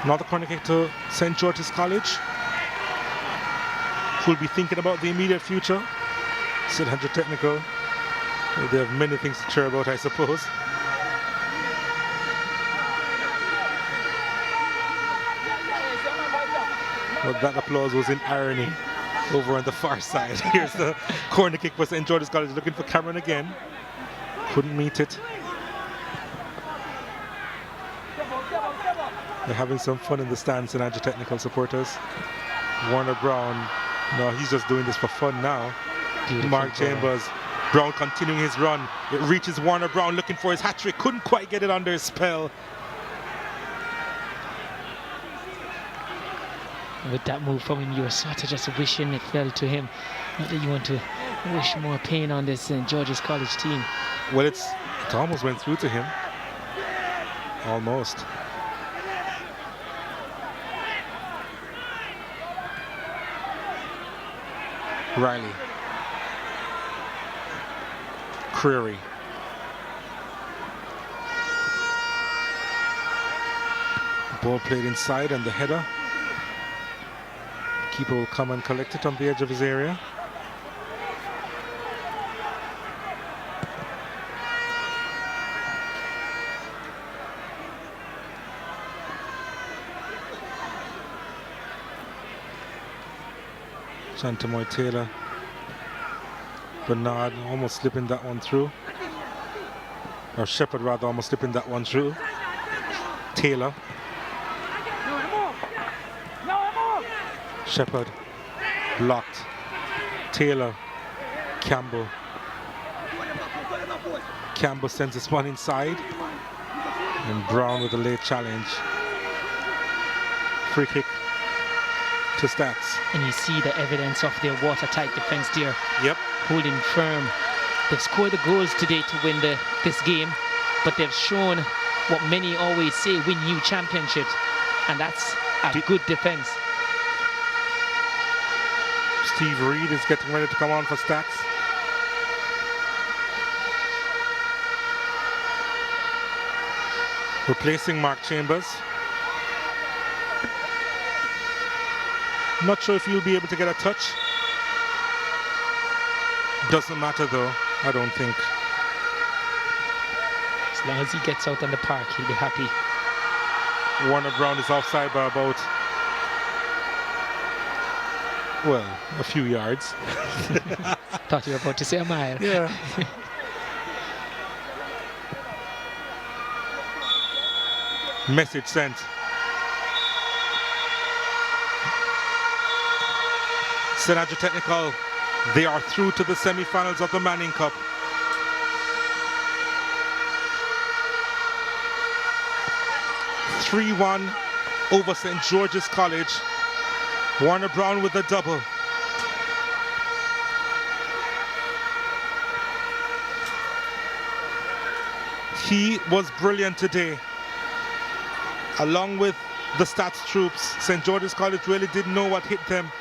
Another corner kick to St. George's College, who'll be thinking about the immediate future. St. Andrew Technical, they have many things to cheer about, I suppose. But that applause was in irony over on the far side. Here's the corner kick for St. George's College, looking for Cameron again. Couldn't meet it. They're having some fun in the stands, and Andrew Technical supporters. Warner Brown, no, he's just doing this for fun now. Beautiful Mark Chambers, Brown continuing his run. It reaches Warner Brown looking for his hat-trick. Couldn't quite get it under his spell. With that move from him, you were sort of just wishing it fell to him. Not that you want to wish more pain on this St. George's College team. Well, it almost went through to him. Almost. Riley. Creary. Ball played inside and the header. Keeper will come and collect it on the edge of his area. Chantamoy Taylor. Bernard almost slipping that one through. Or Shepherd rather almost slipping that one through. Taylor. Shepherd. Blocked. Taylor. Campbell. Campbell sends this one inside. And Brown with a late challenge. Free kick to STATHS. And you see the evidence of their watertight defense there. Yep. Holding firm. They've scored the goals today to win this game, but they've shown what many always say, win you championships, and that's a good defense. Steve Reed is getting ready to come on for STATHS. Replacing Mark Chambers. Not sure if you'll be able to get a touch. Doesn't matter though, I don't think. As long as he gets out on the park, he'll be happy. Warner Brown is offside by about, well, a few yards. Thought you were about to say a mile. Yeah. Message sent. St. Andrew Technical, they are through to the semi-finals of the Manning Cup. (3-1) over St. George's College. Warner Brown with a double. He was brilliant today. Along with the STATHS troops, St. George's College really didn't know what hit them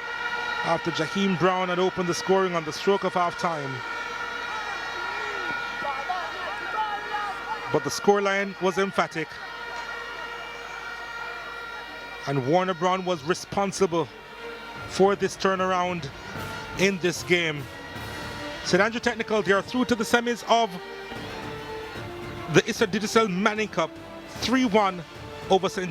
after Jaheim Brown had opened the scoring on the stroke of half-time. But the scoreline was emphatic. And Warner Brown was responsible for this turnaround in this game. St. Andrew Technical, they are through to the semis of the ISSASBF Manning Cup. 3-1 over St. George.